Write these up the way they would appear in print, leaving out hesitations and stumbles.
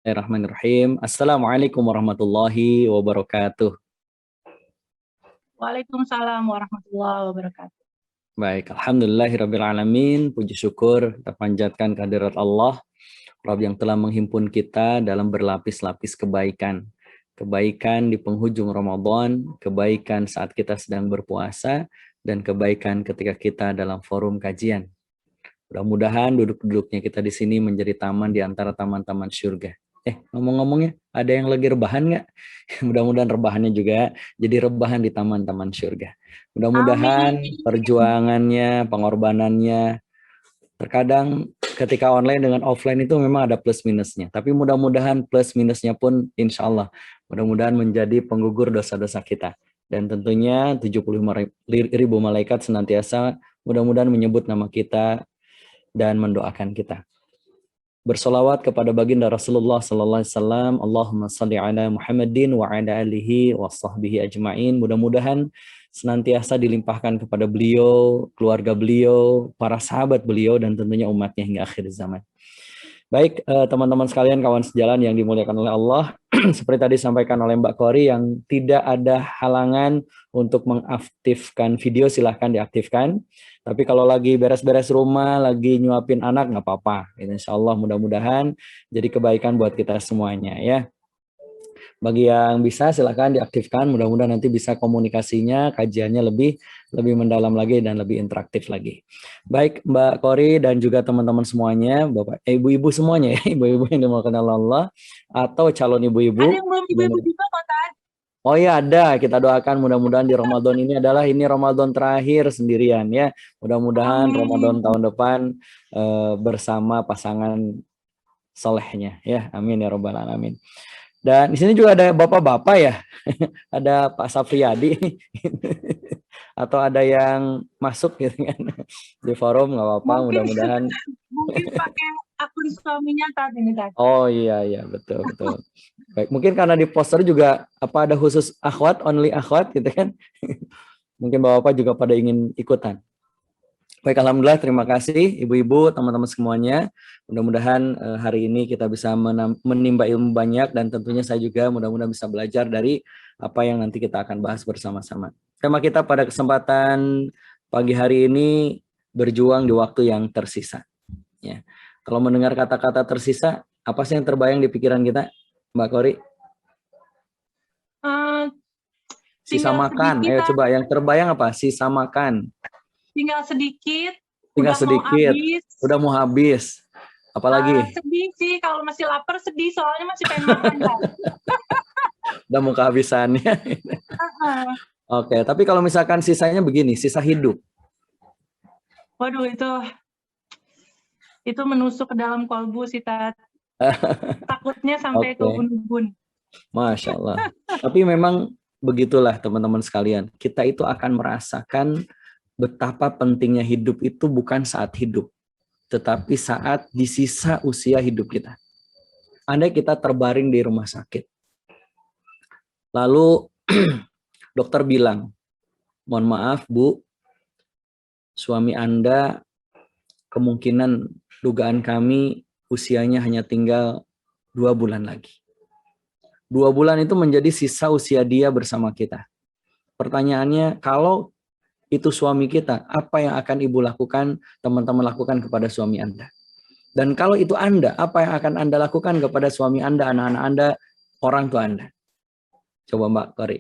Bismillahirrahmanirrahim. Assalamualaikum warahmatullahi wabarakatuh. Waalaikumsalam warahmatullahi wabarakatuh. Baik, alhamdulillahirrabbilalamin. Puji syukur kita panjatkan kehadirat Allah, Rabb yang telah menghimpun kita dalam berlapis-lapis kebaikan. Kebaikan di penghujung Ramadan, kebaikan saat kita sedang berpuasa, dan kebaikan ketika kita dalam forum kajian. Mudah-mudahan duduk-duduknya kita di sini menjadi taman di antara taman-taman surga. Ngomong-ngomongnya, ada yang lagi rebahan nggak? Mudah-mudahan rebahannya juga jadi rebahan di taman-taman surga. Mudah-mudahan perjuangannya, pengorbanannya, terkadang ketika online dengan offline itu memang ada plus minusnya. Tapi mudah-mudahan plus minusnya pun insya Allah, mudah-mudahan menjadi penggugur dosa-dosa kita. Dan tentunya 75.000 malaikat senantiasa mudah-mudahan menyebut nama kita dan mendoakan kita. Bersolawat kepada baginda Rasulullah sallallahu alaihi wasallam. Allahumma shalli ala Muhammadin wa ala alihi wa sahbihi ajma'in. Mudah-mudahan senantiasa dilimpahkan kepada beliau, keluarga beliau, para sahabat beliau, dan tentunya umatnya hingga akhir zaman. Baik, teman-teman sekalian, kawan sejalan yang dimuliakan oleh Allah, seperti tadi disampaikan oleh Mbak Kori, yang tidak ada halangan untuk mengaktifkan video, silahkan diaktifkan. Tapi kalau lagi beres-beres rumah, lagi nyuapin anak, nggak apa-apa. Insya Allah mudah-mudahan jadi kebaikan buat kita semuanya ya. Bagi yang bisa silahkan diaktifkan, mudah-mudahan nanti bisa komunikasinya, kajiannya lebih mendalam lagi dan lebih interaktif lagi. Baik Mbak Kori dan juga teman-teman semuanya, Bapak, ibu-ibu semuanya ya, ibu-ibu yang dimuliakan Allah atau calon ibu-ibu. Ada yang belum ibu-ibu juga Pak Tad? Oh ya ada, kita doakan mudah-mudahan di Ramadan ini Ramadan terakhir sendirian ya. Mudah-mudahan Ramadan tahun depan bersama pasangan solehnya ya. Amin ya robbal alamin. Dan di sini juga ada bapak-bapak ya, ada Pak Safriyadi, atau ada yang masuk gitu kan di forum, nggak apa-apa, mudah-mudahan. Mungkin pakai akun suaminya tadi ini tadi. Oh iya betul. Baik, mungkin karena di poster juga ada khusus akhwat, only akhwat gitu kan, mungkin bapak-bapak juga pada ingin ikutan. Baik, alhamdulillah, terima kasih ibu-ibu, teman-teman semuanya. Mudah-mudahan hari ini kita bisa menimba ilmu banyak, dan tentunya saya juga mudah-mudahan bisa belajar dari apa yang nanti kita akan bahas bersama-sama. Tema kita pada kesempatan pagi hari ini, berjuang di waktu yang tersisa. Ya. Kalau mendengar kata-kata tersisa, apa sih yang terbayang di pikiran kita, Mbak Kori? Sisa makan. Ayo coba, yang terbayang apa? Sisa makan. Tinggal sedikit. Udah mau habis. Apalagi? Sedih sih, kalau masih lapar sedih, soalnya masih pengen makan. Udah mau kehabisannya. Oke, tapi kalau misalkan sisanya begini, sisa hidup. Waduh, itu menusuk ke dalam kolbu sih, Tat. Takutnya sampai ke ubun-ubun. Masya Allah. Tapi memang begitulah teman-teman sekalian. Kita itu akan merasakan betapa pentingnya hidup itu bukan saat hidup, tetapi saat di sisa usia hidup kita. Andai kita terbaring di rumah sakit, lalu dokter bilang, mohon maaf Bu, suami Anda kemungkinan dugaan kami usianya hanya tinggal 2 bulan lagi. 2 bulan itu menjadi sisa usia dia bersama kita. Pertanyaannya, kalau itu suami kita, apa yang akan ibu lakukan, teman-teman lakukan kepada suami Anda? Dan kalau itu Anda, apa yang akan Anda lakukan kepada suami Anda, anak-anak Anda, orang tua Anda? Coba Mbak Kori.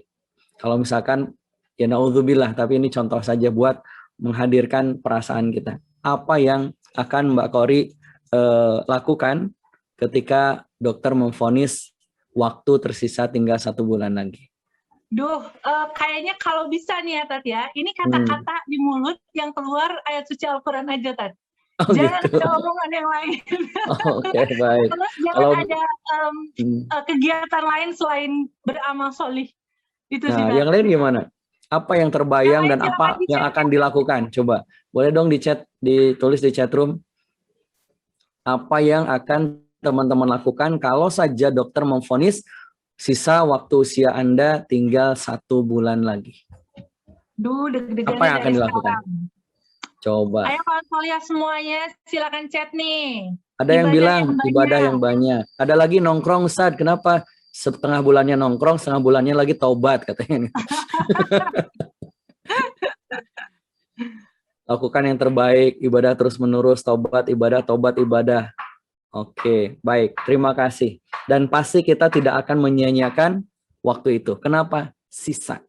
Kalau misalkan, ya naudzubillah, tapi ini contoh saja buat menghadirkan perasaan kita. Apa yang akan Mbak Kori lakukan ketika dokter memvonis waktu tersisa tinggal 1 bulan lagi? Kayaknya kalau bisa nih ya Tat ya, ini kata-kata di mulut yang keluar ayat suci Al-Quran aja Tat. Jangan gitu. Ada omongan yang lain. Oke, baik. Terus jangan ada kegiatan lain selain beramal solih. Itu sih, yang lain gimana? Apa yang terbayang dan apa yang akan dilakukan? Coba, boleh dong ditulis di chat room. Apa yang akan teman-teman lakukan kalau saja dokter memvonis sisa waktu usia Anda tinggal 1 bulan lagi? Apa yang akan dilakukan? Coba. Ayo kalau lihat semuanya, silakan chat nih. Ada yang bilang ibadah yang banyak. Ada lagi nongkrong, Ustaz. Kenapa? Setengah bulannya nongkrong, setengah bulannya lagi taubat katanya. Lakukan yang terbaik, ibadah terus menerus, taubat, ibadah. Oke, baik. Terima kasih. Dan pasti kita tidak akan menyia-nyiakan waktu itu. Kenapa? Sisa.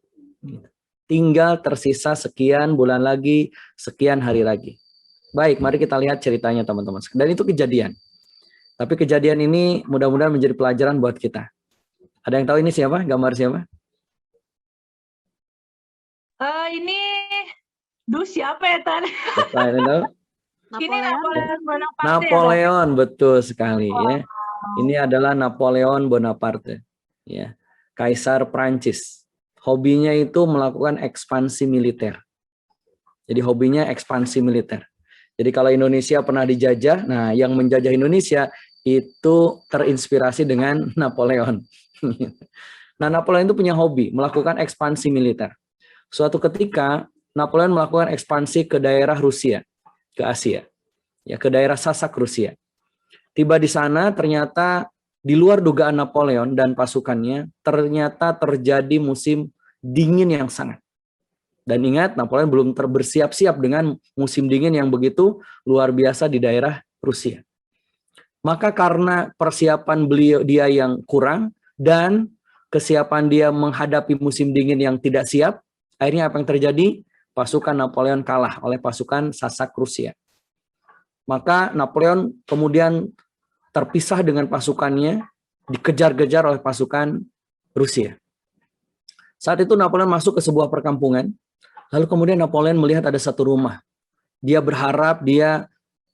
Tinggal tersisa sekian bulan lagi, sekian hari lagi. Baik, mari kita lihat ceritanya teman-teman. Dan itu kejadian. Tapi kejadian ini mudah-mudahan menjadi pelajaran buat kita. Ada yang tahu ini siapa? Gambar siapa? Ini siapa ya, Tan? Ini Napoleon Bonaparte. Napoleon, ya, betul sekali. Ya. Ini adalah Napoleon Bonaparte. Ya. Kaisar Prancis. Hobinya itu melakukan ekspansi militer. Jadi hobinya ekspansi militer. Jadi kalau Indonesia pernah dijajah, nah yang menjajah Indonesia itu terinspirasi dengan Napoleon. Nah, Napoleon itu punya hobi melakukan ekspansi militer. Suatu ketika Napoleon melakukan ekspansi ke daerah Rusia, ke Asia, ya ke daerah Sasak Rusia. Tiba di sana ternyata di luar dugaan Napoleon dan pasukannya ternyata terjadi musim dingin yang sangat. Dan ingat, Napoleon belum bersiap-siap dengan musim dingin yang begitu luar biasa di daerah Rusia. Maka karena persiapan dia yang kurang dan kesiapan dia menghadapi musim dingin yang tidak siap, akhirnya apa yang terjadi? Pasukan Napoleon kalah oleh pasukan Sasak Rusia. Maka Napoleon kemudian terpisah dengan pasukannya, dikejar-kejar oleh pasukan Rusia. Saat itu Napoleon masuk ke sebuah perkampungan, lalu kemudian Napoleon melihat ada satu rumah. Dia berharap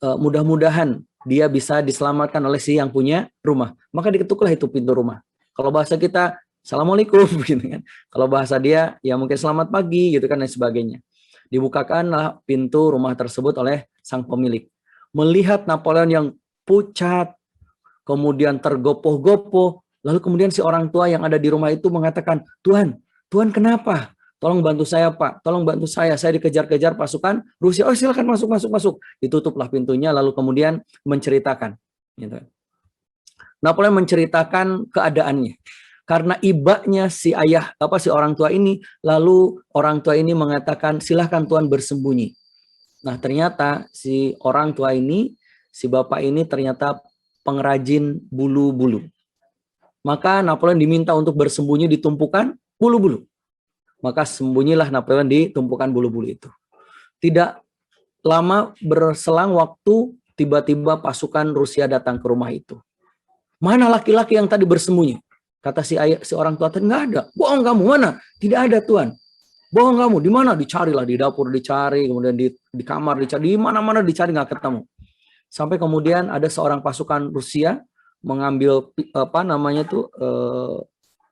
mudah-mudahan dia bisa diselamatkan oleh si yang punya rumah. Maka diketuklah itu pintu rumah. Kalau bahasa kita, Assalamualaikum, gitu kan. Kalau bahasa dia, ya mungkin selamat pagi, gitu kan, dan sebagainya. Dibukakanlah pintu rumah tersebut oleh sang pemilik. Melihat Napoleon yang pucat, kemudian tergopoh-gopoh, lalu kemudian si orang tua yang ada di rumah itu mengatakan, Tuhan kenapa? Tolong bantu saya, Pak. Tolong bantu saya dikejar-kejar pasukan Rusia. Oh, silakan masuk. Ditutuplah pintunya, lalu kemudian menceritakan. Gitu. Napoleon menceritakan keadaannya. Karena ibanya si orang tua ini, lalu orang tua ini mengatakan, silahkan Tuhan bersembunyi. Nah, ternyata si orang tua ini, si bapak ini ternyata pengrajin bulu-bulu. Maka Napoleon diminta untuk bersembunyi di tumpukan bulu-bulu. Maka sembunyilah Napoleon di tumpukan bulu-bulu itu. Tidak lama berselang waktu, tiba-tiba pasukan Rusia datang ke rumah itu. Mana laki-laki yang tadi bersembunyi? Kata si orang tua tadi, nggak ada. Bohong kamu, mana? Tidak ada, Tuan. Bohong kamu, di mana? Dicarilah, di dapur dicari, kemudian di kamar dicari, di mana-mana dicari, nggak ketemu. Sampai kemudian ada seorang pasukan Rusia mengambil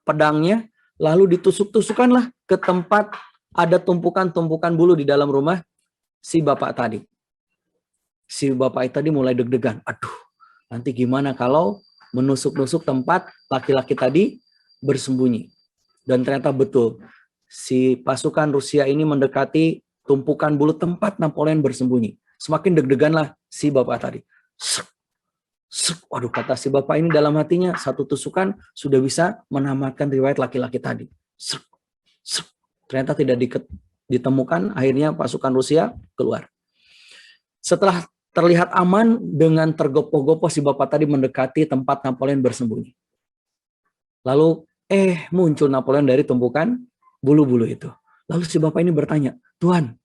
pedangnya, lalu ditusuk-tusukanlah ke tempat ada tumpukan-tumpukan bulu di dalam rumah si bapak tadi. Si bapak tadi mulai deg-degan. Aduh, nanti gimana kalau menusuk-nusuk tempat laki-laki tadi bersembunyi. Dan ternyata betul, si pasukan Rusia ini mendekati tumpukan bulu tempat Napoleon bersembunyi. Semakin deg-deganlah si bapak tadi. Waduh, kata si bapak ini dalam hatinya, satu tusukan sudah bisa menamatkan riwayat laki-laki tadi. Ternyata tidak ditemukan, akhirnya pasukan Rusia keluar. Setelah terlihat aman, dengan tergopoh-gopoh si bapak tadi mendekati tempat Napoleon bersembunyi. Lalu muncul Napoleon dari tumpukan bulu-bulu itu. Lalu si bapak ini bertanya, Tuan,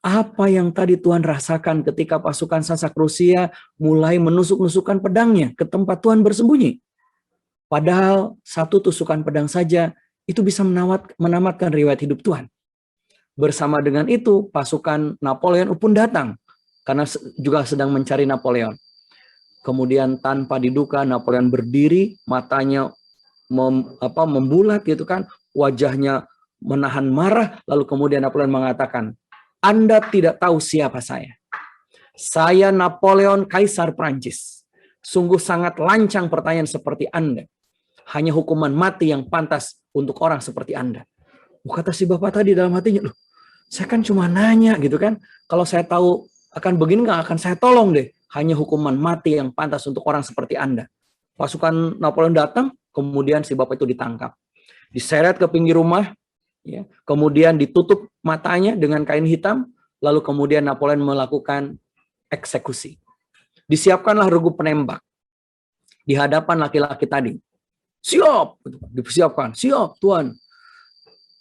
apa yang tadi Tuan rasakan ketika pasukan Sasak Rusia mulai menusuk-nusukkan pedangnya ke tempat Tuan bersembunyi? Padahal satu tusukan pedang saja itu bisa menamatkan riwayat hidup Tuan. Bersama dengan itu, pasukan Napoleon pun datang karena juga sedang mencari Napoleon. Kemudian tanpa diduga Napoleon berdiri, matanya membulat gitu kan, wajahnya menahan marah, lalu kemudian Napoleon mengatakan, Anda tidak tahu siapa saya. Saya Napoleon, Kaisar Prancis. Sungguh sangat lancang pertanyaan seperti Anda. Hanya hukuman mati yang pantas untuk orang seperti Anda. Kata si bapak tadi dalam hatinya, loh, saya kan cuma nanya gitu kan. Kalau saya tahu akan begini nggak akan saya tolong deh. hanya hukuman mati yang pantas untuk orang seperti Anda. Pasukan Napoleon datang, kemudian si bapak itu ditangkap. Diseret ke pinggir rumah, ya, kemudian ditutup matanya dengan kain hitam, lalu kemudian Napoleon melakukan eksekusi. Disiapkanlah regu penembak di hadapan laki-laki tadi. Siap, disiapkan, siap Tuan.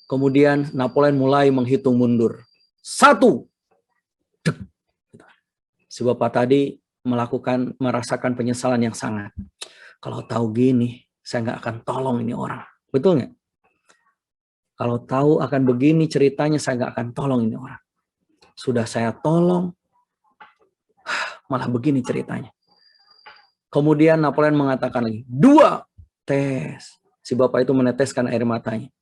Kemudian Napoleon mulai menghitung mundur. 1. Si bapak tadi merasakan penyesalan yang sangat. Kalau tahu gini, saya nggak akan tolong ini orang. Betul nggak? Kalau tahu akan begini ceritanya, saya nggak akan tolong ini orang. Sudah saya tolong, malah begini ceritanya. Kemudian Napoleon mengatakan lagi, 2 tes. Si bapak itu meneteskan air matanya.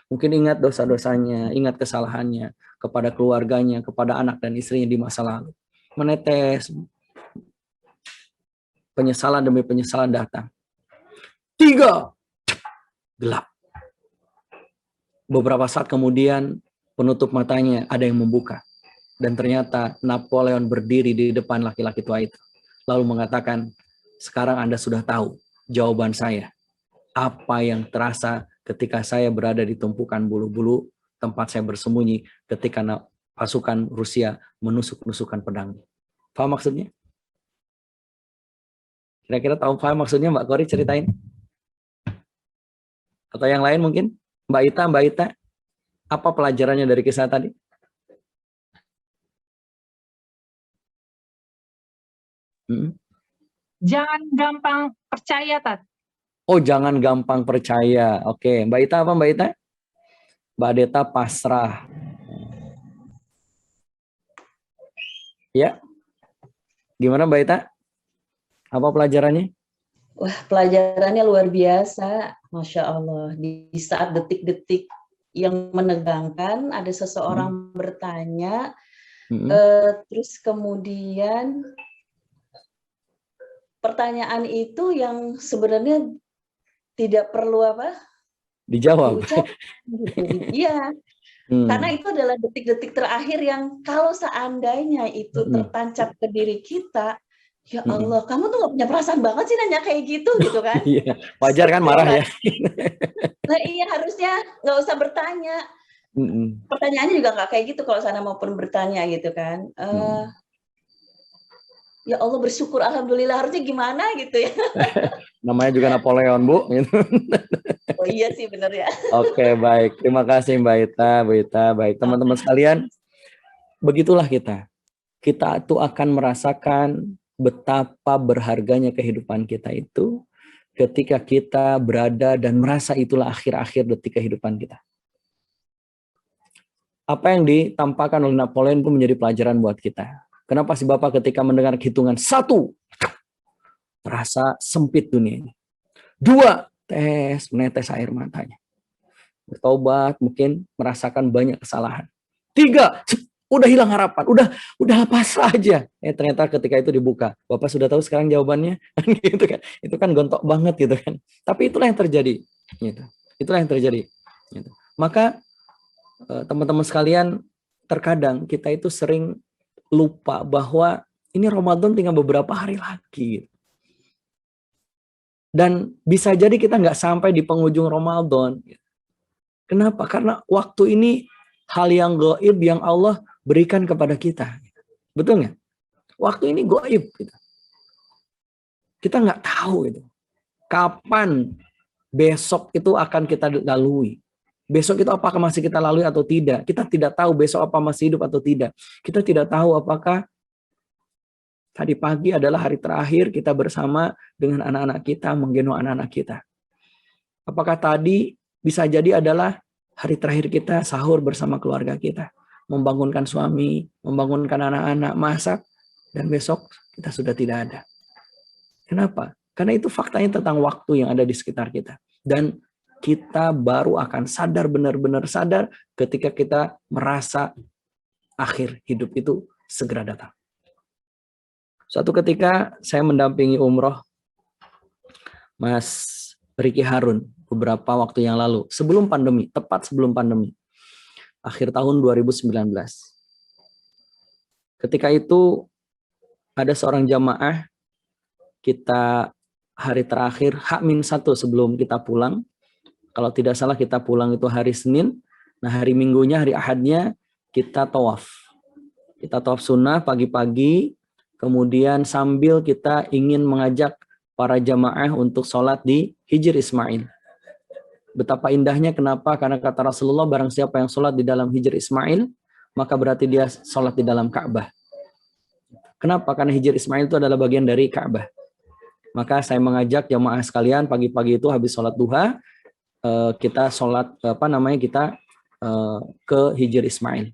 Mungkin ingat dosa-dosanya, ingat kesalahannya kepada keluarganya, kepada anak dan istrinya di masa lalu. Menetes. Penyesalan demi penyesalan datang. 3. Gelap. Beberapa saat kemudian penutup matanya ada yang membuka. Dan ternyata Napoleon berdiri di depan laki-laki tua itu. Lalu mengatakan, sekarang Anda sudah tahu jawaban saya. Apa yang terasa ketika saya berada di tumpukan bulu-bulu tempat saya bersembunyi ketika pasukan Rusia menusuk-nusukan pedangnya. Paham maksudnya? Kira-kira tahu paham maksudnya Mbak Kori ceritain? Atau yang lain mungkin? Mbak Ita, apa pelajarannya dari kisah tadi? Jangan gampang percaya, Tat. Oh, jangan gampang percaya. Oke, Mbak Ita apa Mbak Ita? Mbak Deta pasrah. Ya. Gimana Mbak Ita? Apa pelajarannya? Wah, pelajarannya luar biasa. Masya Allah. Di saat detik-detik yang menegangkan, ada seseorang bertanya, terus kemudian pertanyaan itu yang sebenarnya tidak perlu dijawab. Iya. Karena itu adalah detik-detik terakhir yang kalau seandainya itu tertancap ke diri kita, ya Allah, kamu tuh gak punya perasaan banget sih nanya kayak gitu kan? Iya, wajar kan marah ya? Nah iya, harusnya nggak usah bertanya. Pertanyaannya juga nggak kayak gitu kalau sana maupun bertanya gitu kan. Ya Allah, bersyukur, alhamdulillah, harusnya gimana gitu ya. Namanya juga Napoleon, Bu. Oh iya sih, bener ya. Oke, baik. Terima kasih Mbak Ita, Bu Ita. Baik, teman-teman sekalian, begitulah kita. Kita tuh akan merasakan betapa berharganya kehidupan kita itu ketika kita berada dan merasa itulah akhir-akhir detik kehidupan kita. Apa yang ditampakkan oleh Napoleon itu menjadi pelajaran buat kita. Kenapa si Bapak ketika mendengar hitungan 1, merasa sempit dunia ini. 2, menetes air matanya. Bertobat, mungkin merasakan banyak kesalahan. 3, udah hilang harapan, udah pasrah aja. Ternyata ketika itu dibuka, Bapak sudah tahu sekarang jawabannya, gitu kan? Itu kan gontok banget gitu kan. Tapi itulah yang terjadi. Gitu. Itulah yang terjadi. Gitu. Maka teman-teman sekalian, terkadang kita itu sering lupa bahwa ini Ramadan tinggal beberapa hari lagi. Dan bisa jadi kita nggak sampai di penghujung Ramadan. Kenapa? Karena waktu ini hal yang gaib yang Allah berikan kepada kita. Betul nggak? Waktu ini gaib. Kita nggak tahu itu. Kapan besok itu akan kita lalui. Besok itu apakah masih kita lalui atau tidak. Kita tidak tahu besok apa masih hidup atau tidak. Kita tidak tahu apakah tadi pagi adalah hari terakhir kita bersama dengan anak-anak kita, menggendong anak-anak kita. Apakah tadi bisa jadi adalah hari terakhir kita sahur bersama keluarga kita. Membangunkan suami, membangunkan anak-anak, masak, dan besok kita sudah tidak ada. Kenapa? Karena itu faktanya tentang waktu yang ada di sekitar kita. Dan kita baru akan sadar, benar-benar sadar ketika kita merasa akhir hidup itu segera datang. Suatu ketika saya mendampingi umroh Mas Ricky Harun beberapa waktu yang lalu, sebelum pandemi, tepat sebelum pandemi, akhir tahun 2019. Ketika itu ada seorang jamaah, kita hari terakhir H-1 sebelum kita pulang. Kalau tidak salah kita pulang itu hari Senin. Nah hari Minggunya, hari Ahadnya kita tawaf. Kita tawaf sunnah pagi-pagi. Kemudian sambil kita ingin mengajak para jamaah untuk sholat di Hijr Ismail. Betapa indahnya, kenapa? Karena kata Rasulullah, barang siapa yang sholat di dalam Hijr Ismail, maka berarti dia sholat di dalam Ka'bah. Kenapa? Karena Hijr Ismail itu adalah bagian dari Ka'bah. Maka saya mengajak jamaah sekalian pagi-pagi itu habis sholat duha, kita sholat kita ke Hijr Ismail.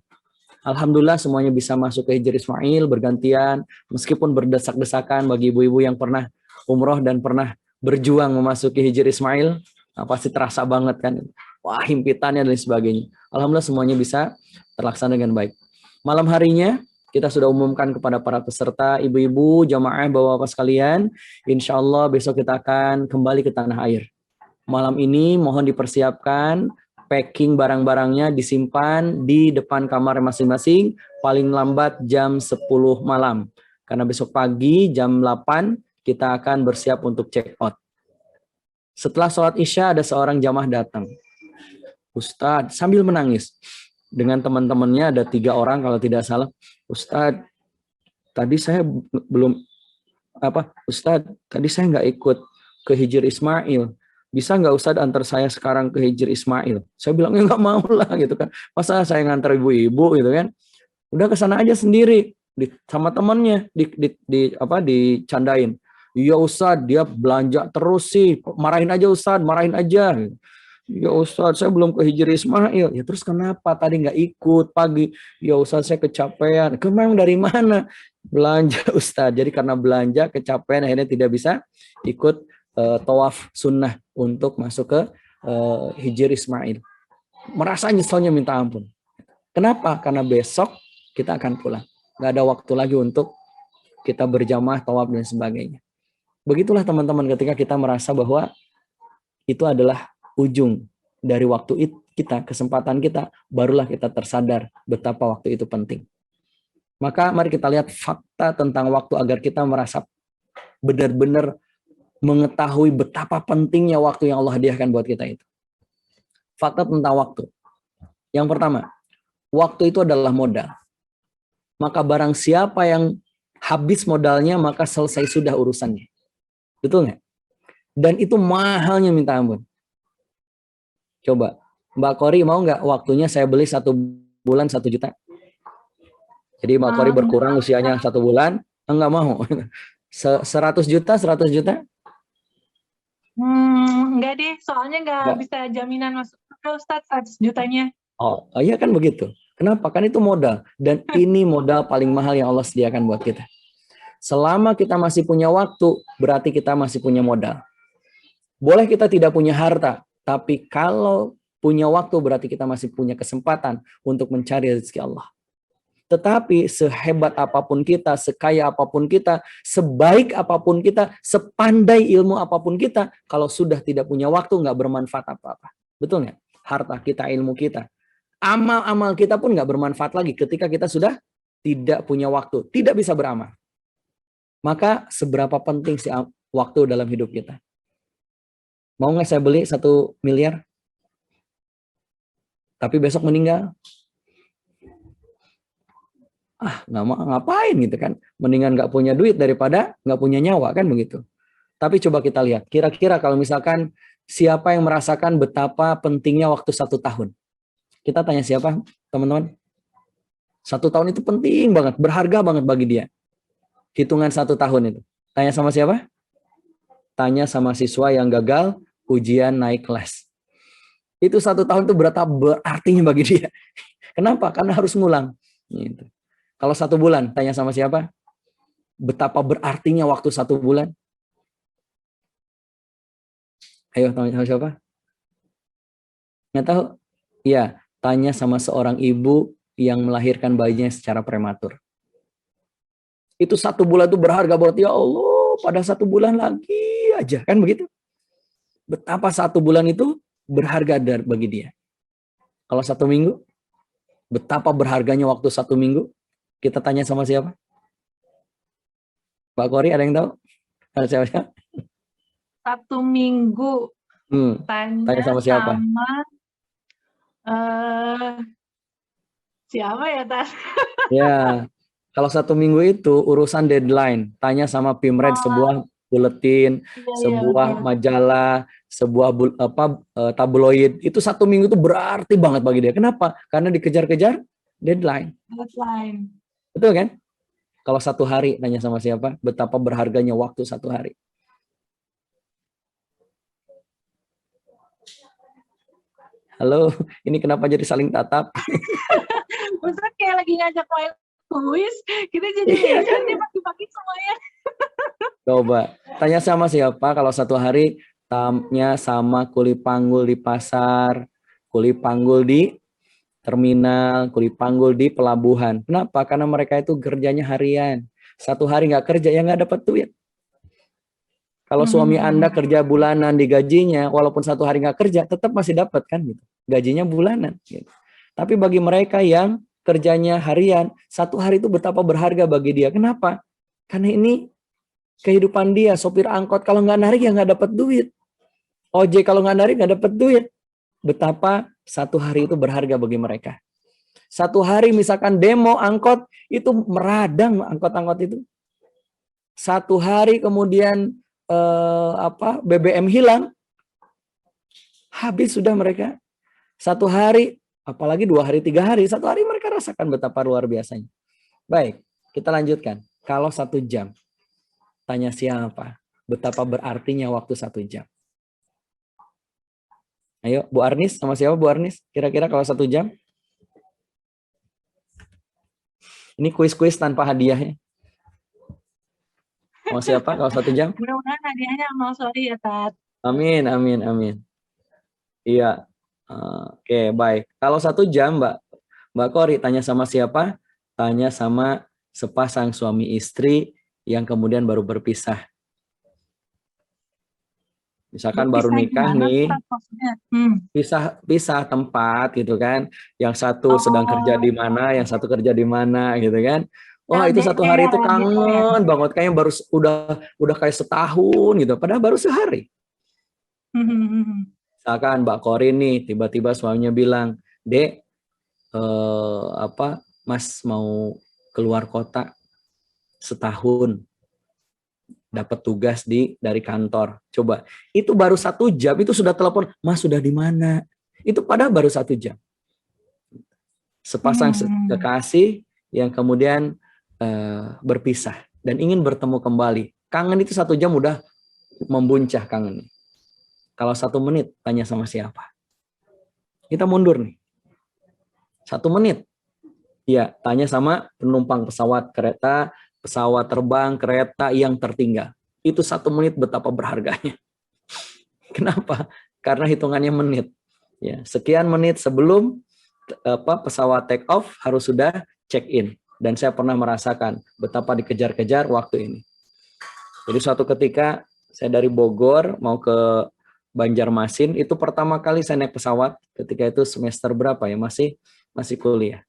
Alhamdulillah semuanya bisa masuk ke Hijr Ismail bergantian, meskipun berdesak-desakan bagi ibu-ibu yang pernah umroh dan pernah berjuang memasuki Hijr Ismail, pasti terasa banget kan, wah himpitannya dan sebagainya. Alhamdulillah semuanya bisa terlaksana dengan baik. Malam harinya kita sudah umumkan kepada para peserta, ibu-ibu, jamaah, bapak-bapak sekalian, insya Allah besok kita akan kembali ke tanah air. Malam ini mohon dipersiapkan, packing barang-barangnya, disimpan di depan kamar masing-masing, paling lambat jam 10 malam. Karena besok pagi jam 8 kita akan bersiap untuk check out. Setelah sholat Isya ada seorang jamaah datang. Ustadz, sambil menangis. Dengan teman-temannya ada 3 orang kalau tidak salah. Ustadz, tadi saya nggak ikut ke Hijr Ismail. Bisa nggak Ustadz antar saya sekarang ke Hijr Ismail? Saya bilang, ya nggak mau lah gitu kan. Masa saya ngantar ibu-ibu gitu kan. Udah ke sana aja sendiri. Sama temannya dicandain. Iya Ustadz, dia belanja terus sih. Marahin aja Ustadz, marahin aja. Ya Ustadz, saya belum ke Hijr Ismail. Ya terus kenapa tadi nggak ikut pagi? Ya Ustadz, saya kecapean. Memang dari mana? Belanja Ustadz. Jadi karena belanja, kecapean, akhirnya tidak bisa ikut tawaf sunnah untuk masuk ke Hijr Ismail. Merasa nyeselnya minta ampun. Kenapa? Karena besok kita akan pulang. Nggak ada waktu lagi untuk kita berjamaah, tawaf dan sebagainya. Begitulah teman-teman, ketika kita merasa bahwa itu adalah ujung dari waktu kita, kesempatan kita, barulah kita tersadar betapa waktu itu penting. Maka mari kita lihat fakta tentang waktu agar kita merasa benar-benar mengetahui betapa pentingnya waktu yang Allah hadiahkan buat kita itu. Fakta tentang waktu. Yang pertama, waktu itu adalah modal. Maka barang siapa yang habis modalnya, maka selesai sudah urusannya. Betul nggak? Dan itu mahalnya minta ampun. Coba, Mbak Kori mau nggak waktunya saya beli 1 bulan 1 juta? Jadi Mbak Kori berkurang usianya 1 bulan, enggak mau. 100 juta, 100 juta? Enggak deh, soalnya nggak bisa jaminan masuk ke Ustadz 100 jutanya. Oh iya kan begitu. Kenapa? Kan itu modal. Dan ini modal paling mahal yang Allah sediakan buat kita. Selama kita masih punya waktu, berarti kita masih punya modal. Boleh kita tidak punya harta, tapi kalau punya waktu berarti kita masih punya kesempatan untuk mencari rezeki Allah. Tetapi sehebat apapun kita, sekaya apapun kita, sebaik apapun kita, sepandai ilmu apapun kita, kalau sudah tidak punya waktu, nggak bermanfaat apa-apa. Betul nggak? Harta kita, ilmu kita. Amal-amal kita pun nggak bermanfaat lagi ketika kita sudah tidak punya waktu, tidak bisa beramal. Maka seberapa penting sih waktu dalam hidup kita? Mau nggak saya beli 1 miliar? Tapi besok meninggal? Nggak mau, ngapain gitu kan? Mendingan nggak punya duit daripada nggak punya nyawa, kan begitu. Tapi coba kita lihat, kira-kira kalau misalkan siapa yang merasakan betapa pentingnya waktu 1 tahun? Kita tanya siapa, teman-teman? 1 tahun itu penting banget, berharga banget bagi dia. Hitungan 1 tahun itu. Tanya sama siapa? Tanya sama siswa yang gagal ujian naik kelas. Itu 1 tahun itu berartinya bagi dia. Kenapa? Karena harus ngulang. Gitu. Kalau 1 bulan, tanya sama siapa? Betapa berartinya waktu 1 bulan? Ayo, tanya sama siapa? Nggak tahu? Ya, tanya sama seorang ibu yang melahirkan bayinya secara prematur. Itu 1 bulan itu berharga buat ya Allah, pada 1 bulan lagi aja, kan begitu? Betapa 1 bulan itu berharga bagi dia. Kalau 1 minggu, betapa berharganya waktu 1 minggu? Kita tanya sama siapa? Mbak Kori ada yang tahu? Ada siapa? 1 minggu. Tanya sama siapa? Siapa ya, Tas? Ya, kalau 1 minggu itu urusan deadline. Tanya sama Pimred, sebuah buletin, sebuah majalah, sebuah tabloid. Itu 1 minggu itu berarti banget bagi dia. Kenapa? Karena dikejar-kejar deadline. Betul kan? Kalau 1 hari, tanya sama siapa? Betapa berharganya waktu 1 hari. Halo, ini kenapa jadi saling tatap? Maksudnya kayak lagi ngajak main kuis, kita jadi mikir nih pagi-pagi semuanya. Coba, tanya sama siapa kalau 1 hari tanya sama kuli panggul di pasar, kuli panggul di terminal, kuli panggul di pelabuhan. Kenapa? Karena mereka itu kerjanya harian. 1 hari nggak kerja, ya nggak dapat duit. Kalau suami Anda kerja bulanan digajinya, walaupun 1 hari nggak kerja, tetap masih dapat kan gitu. Gajinya bulanan. Gitu. Tapi bagi mereka yang kerjanya harian, 1 hari itu betapa berharga bagi dia. Kenapa? Karena ini kehidupan dia. Sopir angkot kalau nggak narik ya nggak dapat duit. Ojek kalau nggak narik nggak dapat duit. Betapa 1 hari itu berharga bagi mereka. 1 hari misalkan demo angkot itu meradang angkot-angkot itu. 1 hari kemudian BBM hilang, habis sudah mereka. 1 hari, apalagi 2 hari, 3 hari, 1 hari mereka rasakan betapa luar biasanya. Baik, kita lanjutkan. Kalau 1 jam, tanya siapa? Betapa berartinya waktu 1 jam. Ayo, Bu Arnis, sama siapa Bu Arnis? Kira-kira kalau 1 jam? Ini kuis-kuis tanpa hadiahnya. Mau siapa kalau 1 jam? Mudah-mudahan hadiahnya amal soleh ya, Tat. Amin, amin, amin. Iya. Oke, baik. Kalau 1 jam, Mbak Kori, tanya sama siapa? Tanya sama sepasang suami istri yang kemudian baru berpisah. Misalkan baru nikah nih, pisah tempat gitu kan. Yang satu sedang kerja di mana, yang satu kerja di mana gitu kan. Wah, itu 1 hari itu kangen banget, kayaknya baru udah kayak setahun gitu, padahal baru sehari. Misalkan Mbak Kori nih, tiba-tiba suaminya bilang, Dek, Mas mau keluar kota setahun, dapat tugas dari kantor. Coba, itu baru 1 jam, itu sudah telepon, Mas sudah di mana? Itu padahal baru 1 jam. Sepasang kekasih yang kemudian berpisah dan ingin bertemu kembali. Kangen itu 1 jam udah membuncah kangen. Kalau 1 menit, tanya sama siapa? Kita mundur nih. 1 menit. Ya, tanya sama penumpang pesawat, kereta, pesawat terbang, kereta yang tertinggal. Itu 1 menit betapa berharganya. Kenapa? Karena hitungannya menit. Ya, sekian menit sebelum pesawat take off harus sudah check in. Dan saya pernah merasakan betapa dikejar-kejar waktu ini. Jadi suatu ketika saya dari Bogor mau ke Banjarmasin, itu pertama kali saya naik pesawat. Ketika itu semester berapa ya? Masih kuliah.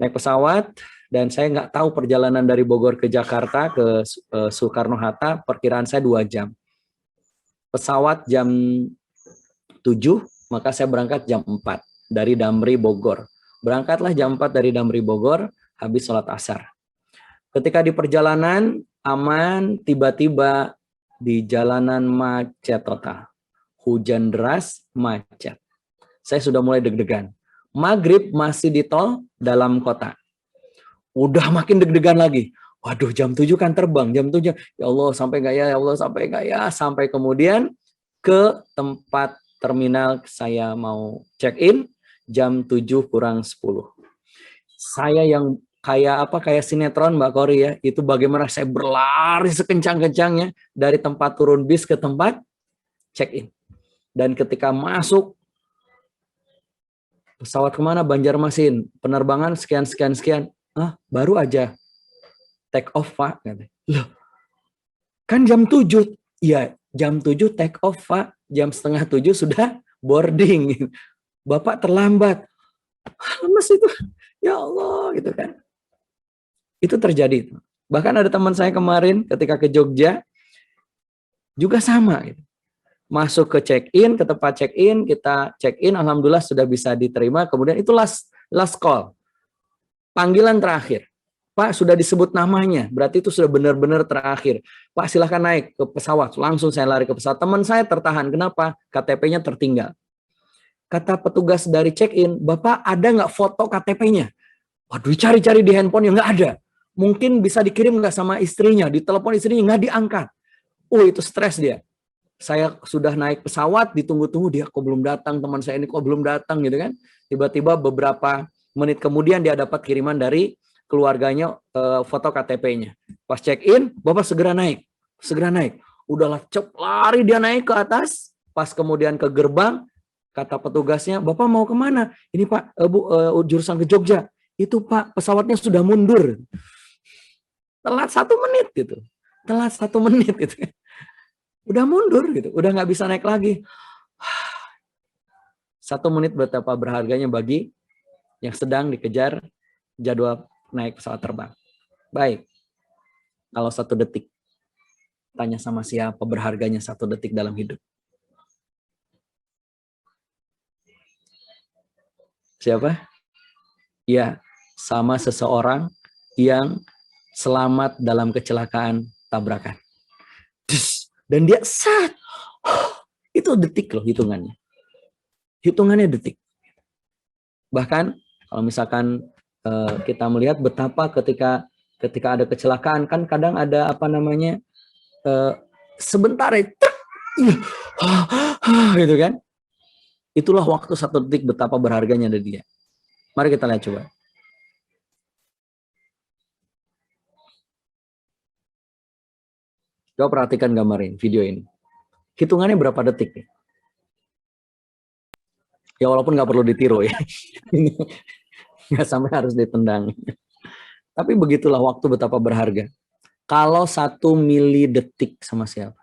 Naik pesawat dan saya nggak tahu perjalanan dari Bogor ke Jakarta ke Soekarno-Hatta, perkiraan saya 2 jam. Pesawat jam 7, maka saya berangkat jam 4 dari Damri Bogor. Berangkatlah jam 4 dari Damri Bogor, habis sholat asar. Ketika di perjalanan aman, tiba-tiba di jalanan macet total. Hujan deras, macet. Saya sudah mulai deg-degan. Maghrib masih di tol dalam kota. Udah makin deg-degan lagi. Waduh, jam 7 kan terbang, jam 7. Ya Allah, sampai nggak ya? Ya Allah, sampai nggak ya? Sampai kemudian ke tempat terminal saya mau check-in jam 7 kurang 10. Saya yang kayak sinetron Mbak Kori ya, itu bagaimana saya berlari sekencang-kencangnya dari tempat turun bis ke tempat check-in. Dan ketika masuk pesawat kemana? Banjarmasin, penerbangan sekian. Baru aja take off, Pak. Loh, kan jam 7. Iya, jam 7 take off, Pak. Jam setengah 7 sudah boarding. Bapak terlambat. Mas itu, ya Allah, gitu kan. Itu terjadi. Bahkan ada teman saya kemarin ketika ke Jogja, juga sama. Gitu. Masuk ke check-in, ke tempat check-in, kita check-in, alhamdulillah sudah bisa diterima. Kemudian itu last call. Panggilan terakhir. Pak, sudah disebut namanya, berarti itu sudah benar-benar terakhir. Pak, silahkan naik ke pesawat. Langsung saya lari ke pesawat. Teman saya tertahan. Kenapa? KTP-nya tertinggal. Kata petugas dari check-in, Bapak ada nggak foto KTP-nya? Waduh, cari-cari di handphone yang nggak ada. Mungkin bisa dikirim nggak sama istrinya, ditelepon istrinya nggak diangkat. Itu stres dia. Saya sudah naik pesawat, ditunggu-tunggu, dia kok belum datang, teman saya ini kok belum datang gitu kan. Tiba-tiba beberapa menit kemudian dia dapat kiriman dari keluarganya foto KTP-nya. Pas check-in, Bapak segera naik. Udahlah cep lari dia naik ke atas, pas kemudian ke gerbang, kata petugasnya, Bapak mau kemana? Ini Pak, jurusan ke Jogja. Itu Pak, pesawatnya sudah mundur. Telat 1 menit gitu. Telat 1 menit gitu. Udah mundur gitu, udah nggak bisa naik lagi. 1 menit betapa berharganya bagi yang sedang dikejar jadwal naik pesawat terbang. Baik, kalau 1 detik, tanya sama siapa berharganya 1 detik dalam hidup? Siapa? Ya, sama seseorang yang selamat dalam kecelakaan tabrakan. Dan dia itu detik loh hitungannya. Hitungannya detik. Bahkan kalau misalkan kita melihat betapa ketika ada kecelakaan, kan kadang ada sebentar gitu kan. Itulah waktu 1 detik betapa berharganya ada dia. Mari kita lihat coba. Coba perhatikan gambar ini, video ini. Hitungannya berapa detik? Ya walaupun nggak perlu ditiru ya. Nggak sampai harus ditendang. Tapi begitulah waktu betapa berharga. Kalau 1 mili detik sama siapa?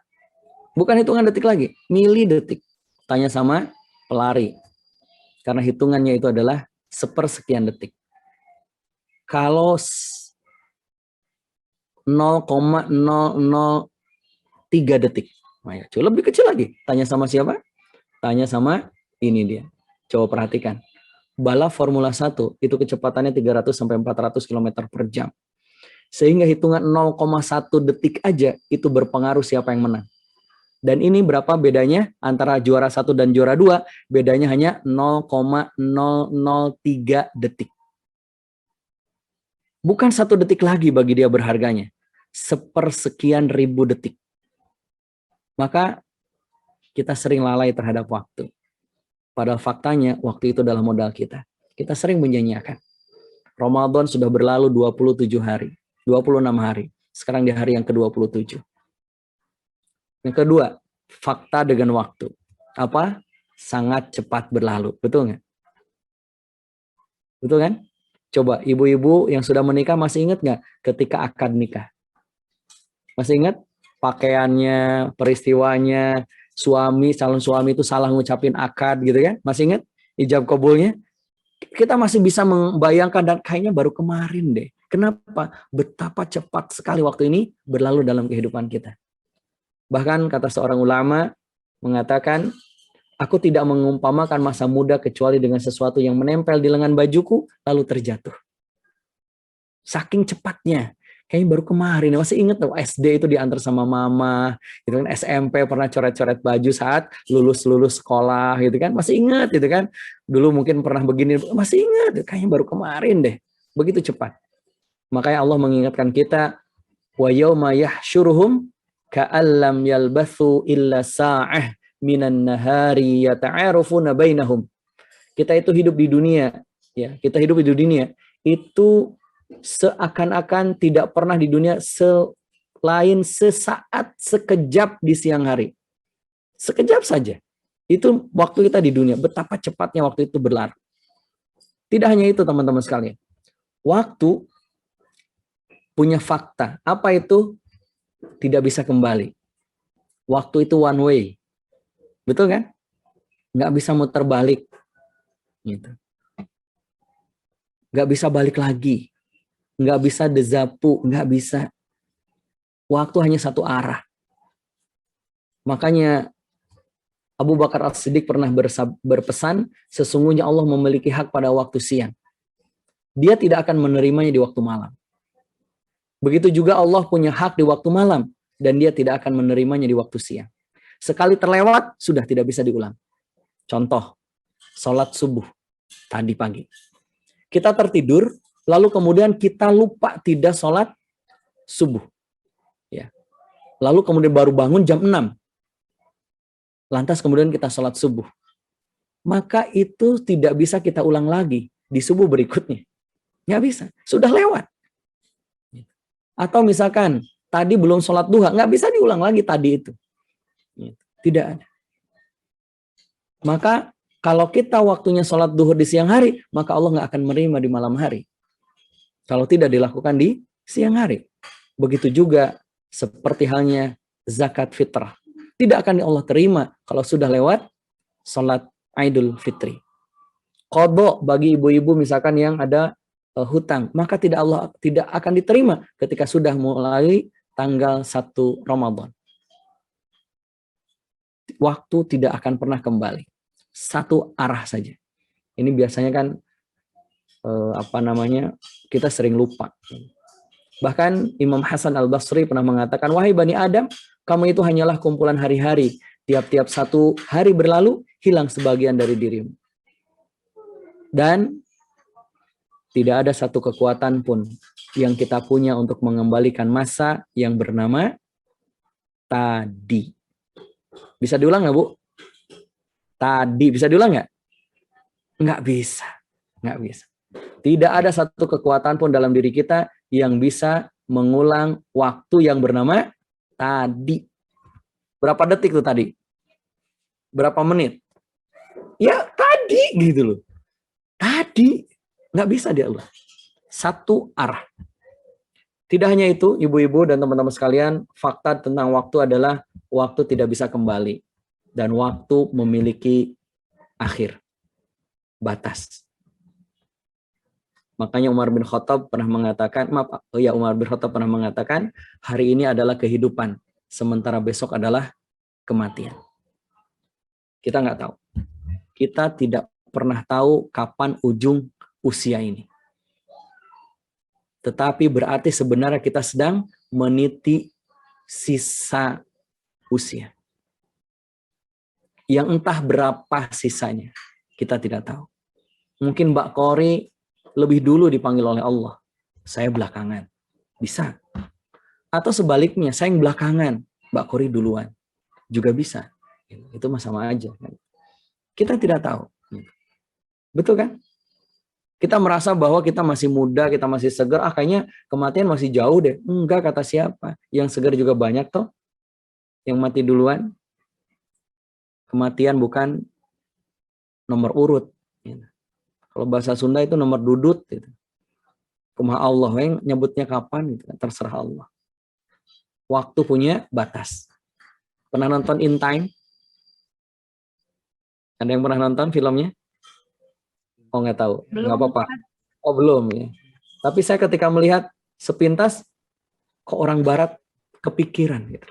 Bukan hitungan detik lagi, mili detik. Tanya sama pelari. Karena hitungannya itu adalah sepersekian detik. Kalau 0,003 detik. Nah, ya, coba lebih kecil lagi. Tanya sama siapa? Tanya sama ini dia. Coba perhatikan. Balap Formula 1 itu kecepatannya 300 sampai 400 km per jam. Sehingga hitungan 0,1 detik aja itu berpengaruh siapa yang menang. Dan ini berapa bedanya antara juara 1 dan juara 2? Bedanya hanya 0,003 detik. Bukan 1 detik lagi bagi dia berharganya. Sepersekian ribu detik. Maka kita sering lalai terhadap waktu. Padahal faktanya waktu itu adalah modal kita. Kita sering menyanyiakan. Ramadan sudah berlalu 27 hari. 26 hari. Sekarang di hari yang ke-27. Yang kedua, fakta dengan waktu. Apa? Sangat cepat berlalu. Betul nggak? Betul kan? Coba ibu-ibu yang sudah menikah masih ingat nggak ketika akad nikah? Masih ingat? Pakaiannya, peristiwanya, calon suami itu salah ngucapin akad gitu kan? Masih ingat? Ijab kabulnya? Kita masih bisa membayangkan dan kayaknya baru kemarin deh. Kenapa? Betapa cepat sekali waktu ini berlalu dalam kehidupan kita. Bahkan kata seorang ulama mengatakan, aku tidak mengumpamakan masa muda kecuali dengan sesuatu yang menempel di lengan bajuku lalu terjatuh. Saking cepatnya. Kayaknya baru kemarin, masih ingat tuh SD itu diantar sama mama, gitu kan, SMP pernah coret-coret baju saat lulus sekolah, gitu kan, masih ingat, gitu kan, dulu mungkin pernah begini, masih ingat, kayaknya baru kemarin deh, begitu cepat. Makanya Allah mengingatkan kita, wa yauma yahsyuruhum ka'allam yalbathu illa sa'ah minan nahari yata'arufuna bainahum. Kita itu hidup di dunia, ya, kita hidup di dunia itu seakan-akan tidak pernah di dunia selain sesaat, sekejap di siang hari. Sekejap saja. Itu waktu kita di dunia. Betapa cepatnya waktu itu berlalu. Tidak hanya itu teman-teman sekalian. Waktu punya fakta. Apa itu? Tidak bisa kembali. Waktu itu one way. Betul kan? Nggak bisa muter balik. Gitu. Nggak bisa balik lagi. nggak bisa dezapu, nggak bisa. Waktu hanya satu arah. Makanya Abu Bakar As-Siddiq pernah berpesan, sesungguhnya Allah memiliki hak pada waktu siang. Dia tidak akan menerimanya di waktu malam. Begitu juga Allah punya hak di waktu malam, dan dia tidak akan menerimanya di waktu siang. Sekali terlewat, sudah tidak bisa diulang. Contoh, sholat subuh tadi pagi. Kita tertidur, lalu kemudian kita lupa tidak sholat subuh. Ya. Lalu kemudian baru bangun jam 6. Lantas kemudian kita sholat subuh. Maka itu tidak bisa kita ulang lagi di subuh berikutnya. Nggak bisa, sudah lewat. Atau misalkan tadi belum sholat duha, nggak bisa diulang lagi tadi itu. Tidak ada. Maka kalau kita waktunya sholat duhur di siang hari, maka Allah nggak akan menerima di malam hari. Kalau tidak dilakukan di siang hari. Begitu juga seperti halnya zakat fitrah. Tidak akan Allah terima kalau sudah lewat sholat Idul Fitri. Qadha bagi ibu-ibu misalkan yang ada hutang, maka tidak akan diterima ketika sudah mulai tanggal 1 Ramadan. Waktu tidak akan pernah kembali. Satu arah saja. Ini biasanya kan kita sering lupa. Bahkan Imam Hasan Al-Basri pernah mengatakan, wahai Bani Adam, kamu itu hanyalah kumpulan hari-hari. Tiap-tiap satu hari berlalu, hilang sebagian dari dirimu. Dan tidak ada satu kekuatan pun yang kita punya untuk mengembalikan masa yang bernama tadi. Bisa diulang nggak, Bu? Tadi, bisa diulang nggak? Nggak bisa. Nggak bisa. Tidak ada satu kekuatan pun dalam diri kita yang bisa mengulang waktu yang bernama tadi. Berapa detik tuh tadi? Berapa menit? Ya tadi gitu loh. Tadi. Nggak bisa diulang. Satu arah. Tidak hanya itu, ibu-ibu dan teman-teman sekalian, fakta tentang waktu adalah waktu tidak bisa kembali. Dan waktu memiliki akhir. Batas. Makanya Umar bin Khattab pernah mengatakan, Umar bin Khattab pernah mengatakan, hari ini adalah kehidupan, sementara besok adalah kematian. Kita nggak tahu. Kita tidak pernah tahu kapan ujung usia ini. Tetapi berarti sebenarnya kita sedang meniti sisa usia. Yang entah berapa sisanya, kita tidak tahu. Mungkin Mbak Kori lebih dulu dipanggil oleh Allah. Saya belakangan. Bisa. Atau sebaliknya, saya yang belakangan, Mbak Kori duluan. Juga bisa. Itu sama aja. Kita tidak tahu. Betul kan? Kita merasa bahwa kita masih muda, kita masih segar. Kayaknya kematian masih jauh deh. Enggak, kata siapa? Yang segar juga banyak toh. Yang mati duluan. Kematian bukan nomor urut. Kalau bahasa Sunda itu nomor dudut. Gitu. Kumaha Allah yang nyebutnya kapan, gitu. Terserah Allah. Waktu punya batas. Pernah nonton In Time? Ada yang pernah nonton filmnya? Oh, nggak tahu. Nggak apa-apa. Oh, belum ya. Tapi saya ketika melihat sepintas, kok orang Barat kepikiran gitu.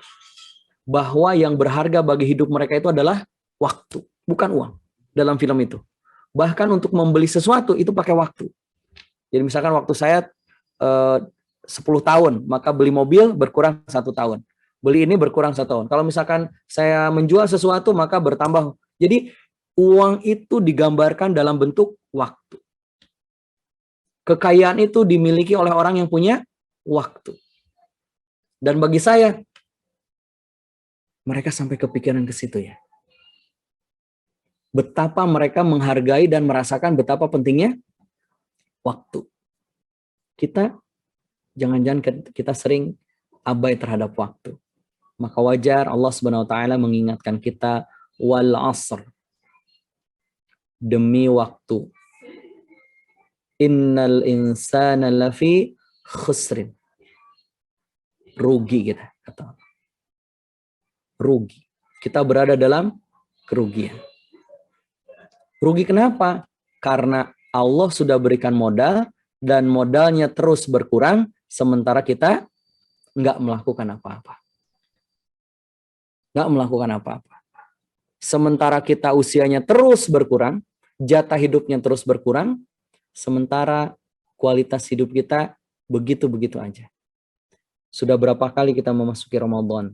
Bahwa yang berharga bagi hidup mereka itu adalah waktu, bukan uang. Dalam film itu. Bahkan untuk membeli sesuatu itu pakai waktu. Jadi misalkan waktu saya 10 tahun, maka beli mobil berkurang 1 tahun. Beli ini berkurang 1 tahun. Kalau misalkan saya menjual sesuatu, maka bertambah. Jadi uang itu digambarkan dalam bentuk waktu. Kekayaan itu dimiliki oleh orang yang punya waktu. Dan bagi saya, mereka sampai kepikiran ke situ ya. Betapa mereka menghargai dan merasakan betapa pentingnya waktu. Kita, jangan-jangan kita sering abai terhadap waktu. Maka wajar Allah Subhanahu wa taala mengingatkan kita wal asr. Demi waktu. Innal insana lafi khusrin. Rugi kita, kata Allah. Rugi. Kita berada dalam kerugian. Rugi kenapa? Karena Allah sudah berikan modal dan modalnya terus berkurang, sementara kita nggak melakukan apa-apa. Nggak melakukan apa-apa. Sementara kita usianya terus berkurang, jatah hidupnya terus berkurang, sementara kualitas hidup kita begitu-begitu aja. Sudah berapa kali kita memasuki Ramadan?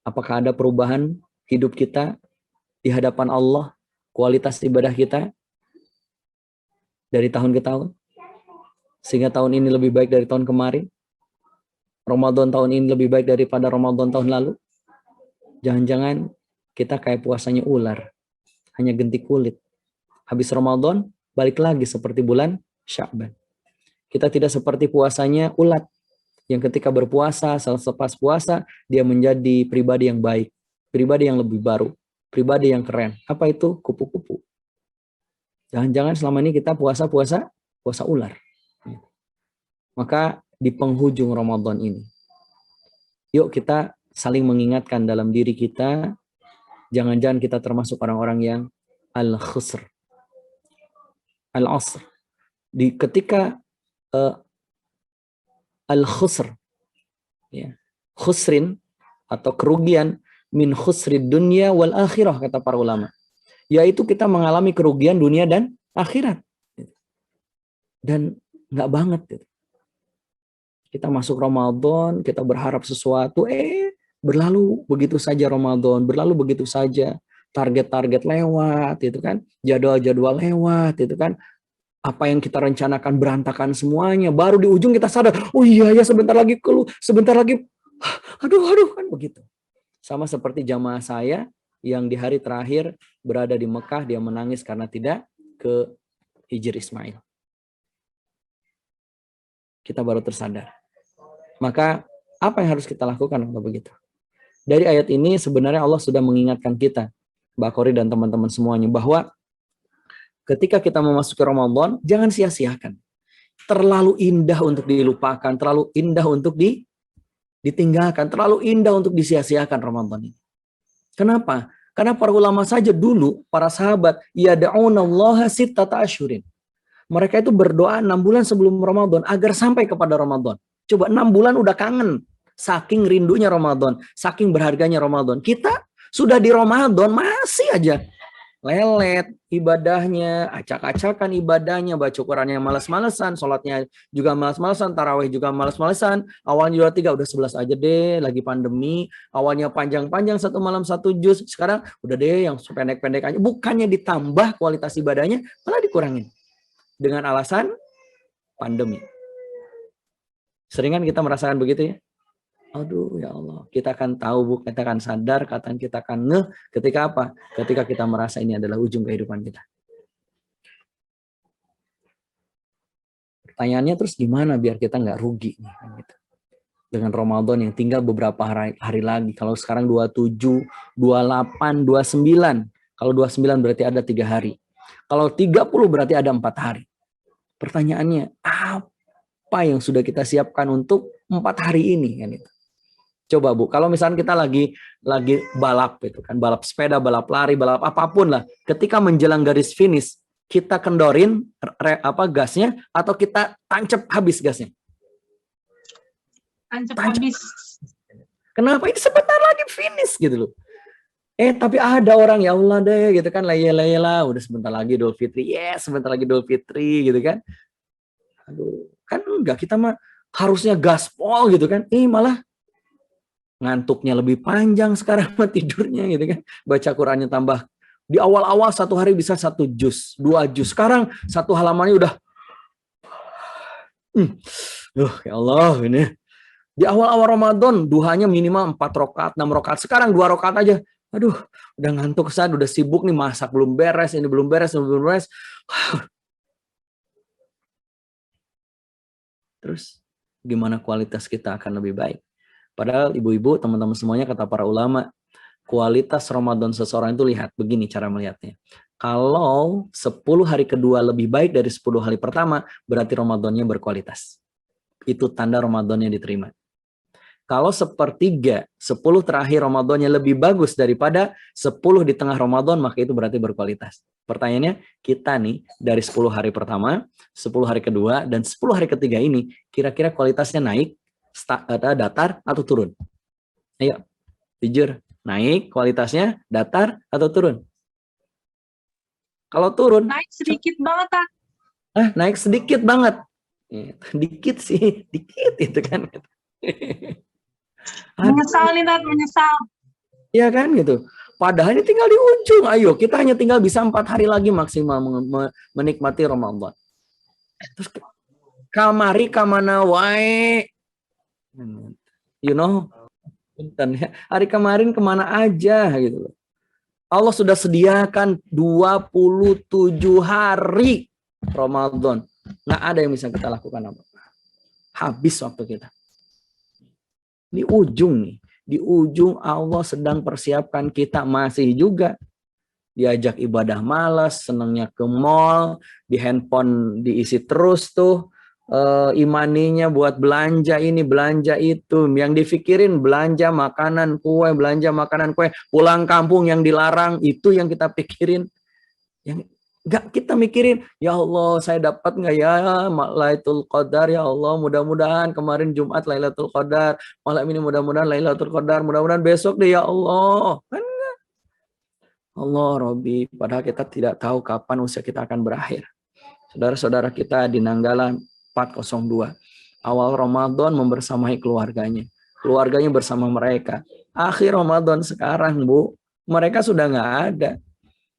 Apakah ada perubahan hidup kita di hadapan Allah, kualitas ibadah kita dari tahun ke tahun? Sehingga tahun ini lebih baik dari tahun kemarin? Ramadan tahun ini lebih baik daripada Ramadan tahun lalu? Jangan-jangan kita kayak puasanya ular, hanya ganti kulit. Habis Ramadan, balik lagi seperti bulan Sya'ban. Kita tidak seperti puasanya ulat, yang ketika berpuasa, selepas puasa, dia menjadi pribadi yang baik, pribadi yang lebih baru, pribadi yang keren. Apa itu? Kupu-kupu. Jangan-jangan selama ini kita puasa ular. Maka di penghujung Ramadan ini, yuk kita saling mengingatkan dalam diri kita, jangan-jangan kita termasuk orang-orang yang al-khusr. Al-asr. Ketika al-khusr, ya, khusrin atau kerugian, min khusrid dunya wal akhirah, kata para ulama. Yaitu kita mengalami kerugian dunia dan akhirat. Dan nggak banget. Kita masuk Ramadan, kita berharap sesuatu, berlalu begitu saja Ramadan, berlalu begitu saja. Target-target lewat, itu kan, jadwal-jadwal lewat, itu kan, apa yang kita rencanakan berantakan semuanya. Baru di ujung kita sadar, oh iya ya sebentar lagi sebentar lagi, aduh kan begitu. Sama seperti jamaah saya yang di hari terakhir berada di Mekah, dia menangis karena tidak ke Hijr Ismail. Kita baru tersadar. Maka apa yang harus kita lakukan kalau begitu? Dari ayat ini sebenarnya Allah sudah mengingatkan kita, Mbak Kori dan teman-teman semuanya, bahwa ketika kita memasuki Ramadan, jangan sia-siakan. Terlalu indah untuk dilupakan, terlalu indah untuk ditinggalkan, terlalu indah untuk disia-siakan Ramadan ini. Kenapa? Karena para ulama saja dulu, para sahabat, yada'unallaha sittata asyhurin. Mereka itu berdoa 6 bulan sebelum Ramadan agar sampai kepada Ramadan. Coba 6 bulan udah kangen. Saking rindunya Ramadan, saking berharganya Ramadan. Kita sudah di Ramadan masih aja lelet ibadahnya, acak-acakan ibadahnya, baca Qurannya malas-malesan, sholatnya juga malas-malesan, tarawih juga malas-malesan. Awalnya 23 udah 11 aja deh, lagi pandemi. Awalnya panjang-panjang 1 malam 1 juz, sekarang udah deh yang pendek-pendek aja. Bukannya ditambah kualitas ibadahnya, malah dikurangin dengan alasan pandemi. Seringan kita merasakan begitu ya. Aduh ya Allah, kita akan tahu, Bu, kita akan sadar, kita akan ngeh ketika apa? Ketika kita merasa ini adalah ujung kehidupan kita. Pertanyaannya terus gimana biar kita nggak rugi nih, gitu. Dengan Ramadan yang tinggal beberapa hari lagi. Kalau sekarang 27, 28, 29. Kalau 29 berarti ada 3 hari. Kalau 30 berarti ada 4 hari. Pertanyaannya, apa yang sudah kita siapkan untuk 4 hari ini kan itu? Coba Bu, kalau misalnya kita lagi balap itu kan, balap sepeda, balap lari, balap apapun lah, ketika menjelang garis finish, kita kendorin gasnya atau kita tancap habis gasnya? Tancap habis. Kenapa? Ini sebentar lagi finish gitu loh. Tapi ada orang, ya Allah deh gitu kan, layla udah sebentar lagi Idul Fitri, sebentar lagi Idul Fitri gitu kan. Aduh, kan enggak, kita mah harusnya gaspol gitu kan. Malah ngantuknya lebih panjang sekarang mah tidurnya gitu kan. Baca Qurannya tambah. Di awal-awal 1 hari bisa 1 juz, 2 juz. Sekarang 1 halamannya udah ya Allah ini. Di awal-awal Ramadan duhanya minimal 4 rakaat, 6 rakaat. Sekarang 2 rakaat aja. Aduh, udah ngantuk saat, udah sibuk nih, masak belum beres, ini belum beres, ini belum beres. Terus gimana kualitas kita akan lebih baik? Padahal ibu-ibu, teman-teman semuanya, kata para ulama, kualitas Ramadan seseorang itu lihat, begini cara melihatnya. Kalau 10 hari kedua lebih baik dari 10 hari pertama, berarti Ramadannya berkualitas. Itu tanda Ramadannya diterima. Kalau sepertiga, 10 terakhir Ramadannya lebih bagus daripada 10 di tengah Ramadan, maka itu berarti berkualitas. Pertanyaannya, kita nih dari 10 hari pertama, 10 hari kedua, dan 10 hari ketiga ini, kira-kira kualitasnya naik, datar, atau turun? Ayo, jujur. Naik kualitasnya, datar, atau turun? Kalau turun. Naik sedikit banget, Tat. Naik sedikit banget. Dikit sih, dikit itu kan. Menyesal nih, Tat, menyesal. Iya kan gitu. Padahal ini tinggal di ujung. Ayo, kita hanya tinggal bisa 4 hari lagi maksimal menikmati Ramadan. Terus kamari kamana wae. You know, hari kemarin kemana aja gitu. Allah sudah sediakan 27 hari Ramadan. Nggak ada yang bisa kita lakukan apa. Habis waktu kita. Di ujung nih. Di ujung Allah sedang persiapkan kita masih juga. Diajak ibadah malas, senangnya ke mall, di handphone diisi terus tuh. Imaninya buat belanja ini, belanja itu. Yang difikirin belanja makanan kue, pulang kampung yang dilarang, itu yang kita pikirin. Yang nggak kita mikirin, ya Allah saya dapat nggak ya Lailatul Qadar, ya Allah mudah-mudahan kemarin Jumat Lailatul Qadar, malam ini mudah-mudahan Lailatul Qadar, mudah-mudahan besok deh ya Allah. Kan enggak. Allah Robbi, padahal kita tidak tahu kapan usia kita akan berakhir. Saudara-saudara kita di Nanggala 402, awal Ramadan membersamai keluarganya. Keluarganya bersama mereka. Akhir Ramadan sekarang, Bu, mereka sudah nggak ada.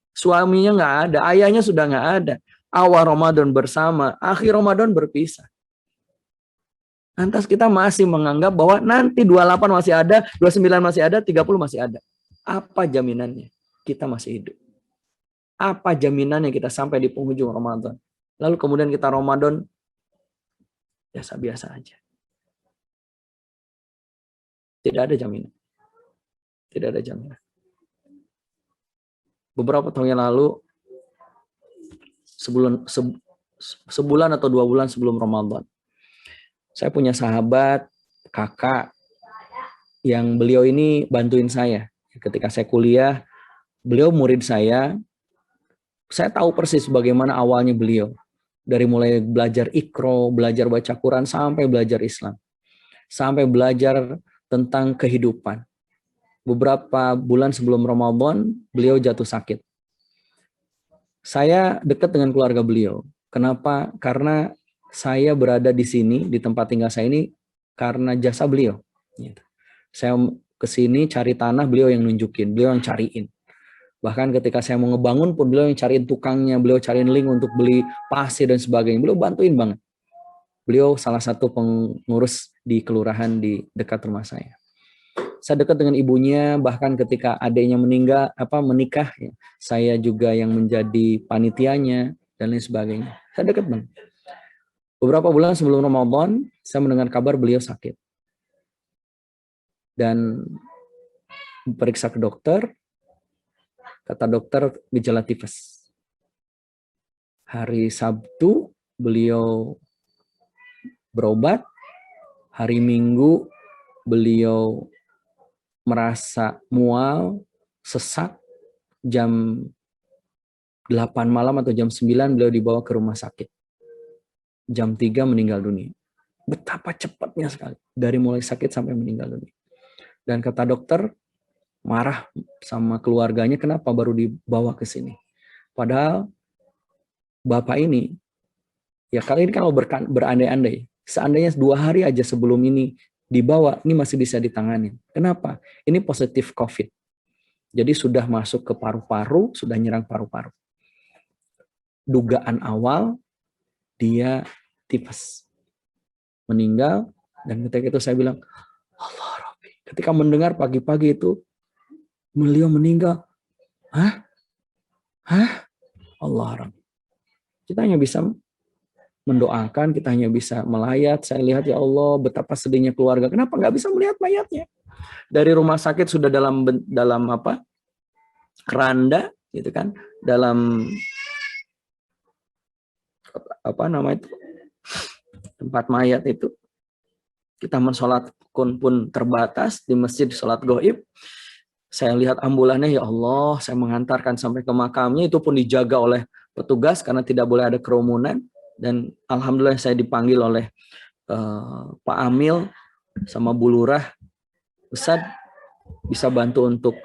Suaminya nggak ada, ayahnya sudah nggak ada. Awal Ramadan bersama, akhir Ramadan berpisah. Lantas kita masih menganggap bahwa nanti 28 masih ada, 29 masih ada, 30 masih ada. Apa jaminannya kita masih hidup? Apa jaminannya kita sampai di penghujung Ramadan? Lalu kemudian kita Ramadan biasa-biasa aja. Tidak ada jaminan. Tidak ada jaminan. Beberapa tahun yang lalu, sebulan atau 2 bulan sebelum Ramadan, saya punya sahabat, kakak, yang beliau ini bantuin saya. Ketika saya kuliah, beliau murid saya tahu persis bagaimana awalnya beliau. Dari mulai belajar Iqra, belajar baca Quran, sampai belajar Islam. Sampai belajar tentang kehidupan. Beberapa bulan sebelum Ramadan, beliau jatuh sakit. Saya dekat dengan keluarga beliau. Kenapa? Karena saya berada di sini, di tempat tinggal saya ini, karena jasa beliau. Saya ke sini cari tanah, beliau yang nunjukin, beliau yang cariin. Bahkan ketika saya mau ngebangun pun, beliau yang cariin tukangnya, beliau cariin link untuk beli pasir dan sebagainya. Beliau bantuin banget. Beliau salah satu pengurus di kelurahan di dekat rumah saya. Saya dekat dengan ibunya, bahkan ketika adiknya menikah, ya, saya juga yang menjadi panitianya dan lain sebagainya. Saya dekat banget. Beberapa bulan sebelum Ramadan, saya mendengar kabar beliau sakit. Dan periksa ke dokter, kata dokter gejala tifus. Hari Sabtu beliau berobat, hari Minggu beliau merasa mual, sesak, jam 8 malam atau jam 9 beliau dibawa ke rumah sakit. Jam 3 meninggal dunia. Betapa cepatnya sekali. Dari mulai sakit sampai meninggal dunia. Dan kata dokter, marah sama keluarganya, kenapa baru dibawa ke sini. Padahal bapak ini, ya kali ini kalau berandai-andai, seandainya 2 hari aja sebelum ini dibawa, ini masih bisa ditangani. Kenapa? Ini positif COVID. Jadi sudah masuk ke paru-paru, sudah nyerang paru-paru. Dugaan awal, dia tipes. Meninggal, dan ketika itu saya bilang, Allah Rabbi. Ketika mendengar pagi-pagi itu, beliau meninggal. Hah? Allah Rabbi. Kita hanya bisa mendoakan, kita hanya bisa melayat. Saya lihat, ya Allah, betapa sedihnya keluarga. Kenapa nggak bisa melihat mayatnya? Dari rumah sakit sudah dalam keranda, gitu kan? Dalam tempat mayat itu. Kita mensolat pun terbatas, di masjid sholat gaib. Saya lihat ambulannya, ya Allah, saya mengantarkan sampai ke makamnya, itu pun dijaga oleh petugas karena tidak boleh ada kerumunan. Dan alhamdulillah saya dipanggil oleh Pak Amil sama Bu Lurah, Ustadz bisa bantu untuk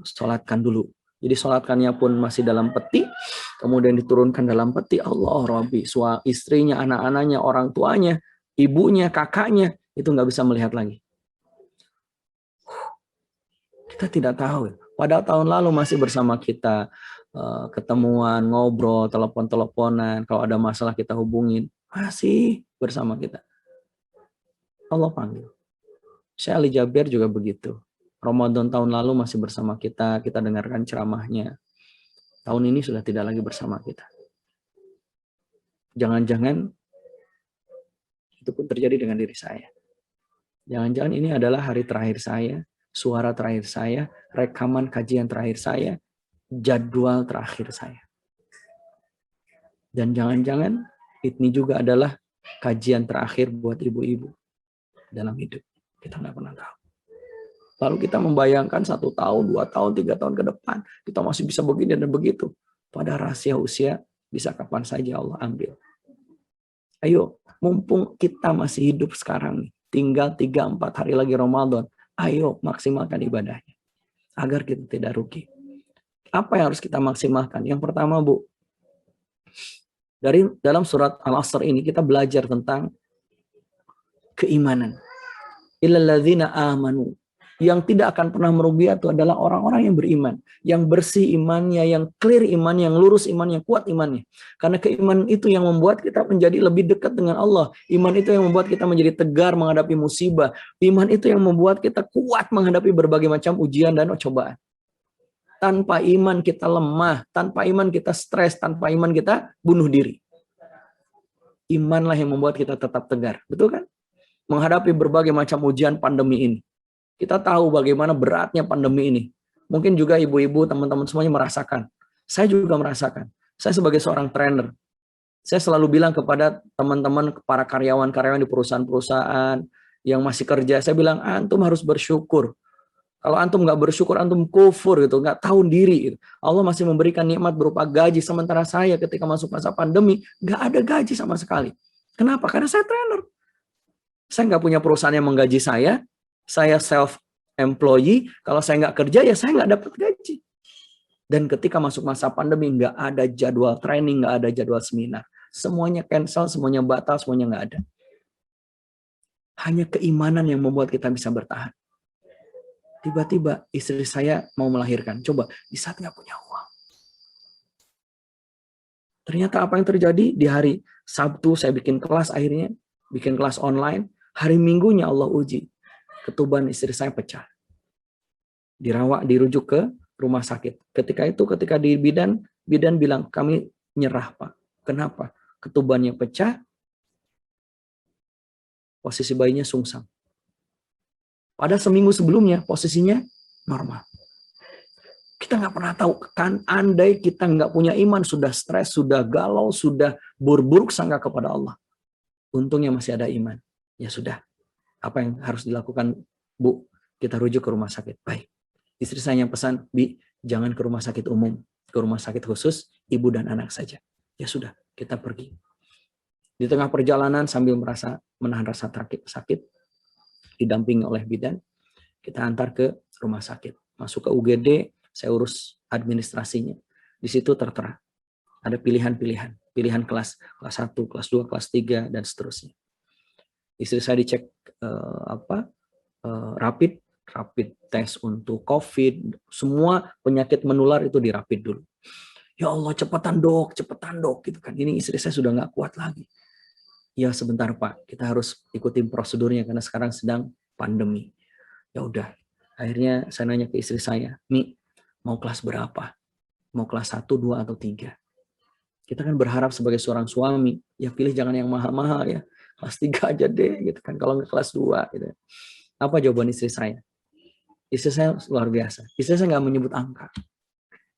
sholatkan dulu. Jadi sholatkannya pun masih dalam peti, kemudian diturunkan dalam peti. Allah Rabbi, istrinya, anak-anaknya, orang tuanya, ibunya, kakaknya, itu nggak bisa melihat lagi. Kita tidak tahu. Padahal tahun lalu masih bersama kita, ketemuan, ngobrol, telepon-teleponan. Kalau ada masalah kita hubungin, masih bersama kita. Allah panggil. Syekh Ali Jabir juga begitu. Ramadan tahun lalu masih bersama kita, kita dengarkan ceramahnya. Tahun ini sudah tidak lagi bersama kita. Jangan-jangan itu pun terjadi dengan diri saya. Jangan-jangan ini adalah hari terakhir saya, suara terakhir saya, rekaman kajian terakhir saya, jadwal terakhir saya. Dan jangan-jangan ini juga adalah kajian terakhir buat ibu-ibu dalam hidup. Kita nggak pernah tahu. Lalu kita membayangkan 1 tahun, 2 tahun, 3 tahun ke depan, kita masih bisa begini dan begitu. Pada rahasia usia, bisa kapan saja Allah ambil. Ayo, mumpung kita masih hidup sekarang, tinggal 3-4 hari lagi Ramadan, ayo maksimalkan ibadahnya, agar kita tidak rugi. Apa yang harus kita maksimalkan? Yang pertama, Bu, dari dalam surat Al-Asr ini kita belajar tentang keimanan. Illalladzina amanu. Yang tidak akan pernah merugi itu adalah orang-orang yang beriman, yang bersih imannya, yang clear imannya, yang lurus imannya, yang kuat imannya. Karena keimanan itu yang membuat kita menjadi lebih dekat dengan Allah. Iman itu yang membuat kita menjadi tegar menghadapi musibah. Iman itu yang membuat kita kuat menghadapi berbagai macam ujian dan cobaan. Tanpa iman kita lemah, tanpa iman kita stres, tanpa iman kita bunuh diri. Imanlah yang membuat kita tetap tegar, betul kan? Menghadapi berbagai macam ujian pandemi ini. Kita tahu bagaimana beratnya pandemi ini. Mungkin juga ibu-ibu, teman-teman semuanya merasakan. Saya juga merasakan. Saya sebagai seorang trainer, saya selalu bilang kepada teman-teman, para karyawan-karyawan di perusahaan-perusahaan yang masih kerja, saya bilang, antum harus bersyukur. Kalau antum nggak bersyukur, antum kufur, gitu, nggak tahu diri. Gitu. Allah masih memberikan nikmat berupa gaji. Sementara saya ketika masuk masa pandemi, nggak ada gaji sama sekali. Kenapa? Karena saya trainer. Saya nggak punya perusahaan yang menggaji saya self-employee, kalau saya nggak kerja, ya saya nggak dapat gaji. Dan ketika masuk masa pandemi, nggak ada jadwal training, nggak ada jadwal seminar. Semuanya cancel, semuanya batal, semuanya nggak ada. Hanya keimanan yang membuat kita bisa bertahan. Tiba-tiba istri saya mau melahirkan. Coba, di saat nggak punya uang. Ternyata apa yang terjadi? Di hari Sabtu saya bikin kelas akhirnya, bikin kelas online. Hari Minggunya Allah uji. Ketuban istri saya pecah. Dirawat, dirujuk ke rumah sakit. Ketika di bidan bilang, kami nyerah Pak. Kenapa? Ketubannya pecah, posisi bayinya sungsang. Pada seminggu sebelumnya, posisinya normal. Kita nggak pernah tahu, kan andai kita nggak punya iman, sudah stres, sudah galau, sudah buruk sangka kepada Allah. Untungnya masih ada iman. Ya sudah. Apa yang harus dilakukan, Bu? Kita rujuk ke rumah sakit. Baik. Istri saya yang pesan, Bi, jangan ke rumah sakit umum. Ke rumah sakit khusus, ibu dan anak saja. Ya sudah, kita pergi. Di tengah perjalanan sambil merasa menahan rasa sakit, didampingi oleh bidan, kita antar ke rumah sakit. Masuk ke UGD, saya urus administrasinya. Di situ tertera. Ada pilihan-pilihan. Pilihan kelas 1, kelas 2, kelas 3, dan seterusnya. Istri saya dicek rapid tes untuk COVID, semua penyakit menular itu dirapid dulu. Ya Allah, cepetan dok, gitu kan. Ini istri saya sudah nggak kuat lagi. Ya sebentar Pak, kita harus ikutin prosedurnya karena sekarang sedang pandemi. Ya udah, akhirnya saya nanya ke istri saya, Mi, mau kelas berapa? Mau kelas 1, 2, atau 3? Kita kan berharap sebagai seorang suami, ya pilih jangan yang mahal-mahal ya. Kelas 3 aja deh, gitu kan. Kalau nggak kelas 2, gitu. Apa jawaban istri saya? Istri saya luar biasa. Istri saya nggak menyebut angka.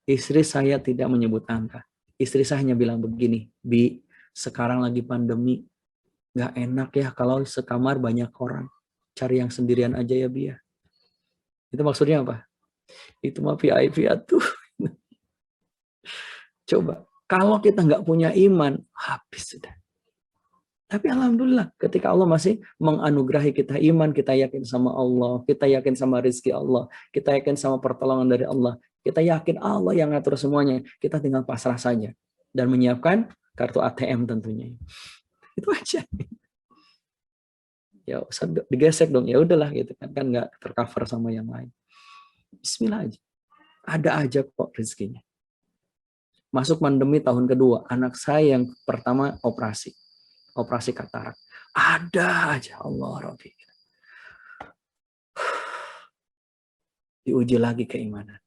Istri saya tidak menyebut angka. Istri saya hanya bilang begini, Bi, sekarang lagi pandemi, nggak enak ya kalau sekamar banyak orang. cari yang sendirian aja ya Bia. Itu maksudnya apa? Itu mah VIP tuh. Coba, kalau kita nggak punya iman, habis sudah. Tapi alhamdulillah, ketika Allah masih menganugerahi kita iman, kita yakin sama Allah, kita yakin sama rezeki Allah, kita yakin sama pertolongan dari Allah, kita yakin Allah yang ngatur semuanya, kita tinggal pasrah saja dan menyiapkan kartu ATM tentunya. Itu aja. Ya Ustaz, digesek dong, ya udahlah gitu kan nggak tercover sama yang lain. Bismillah aja. Ada aja kok rezekinya. Masuk pandemi tahun kedua, anak saya yang pertama operasi katarak. Ada aja, Allah Rabbi. Diuji lagi keimanan.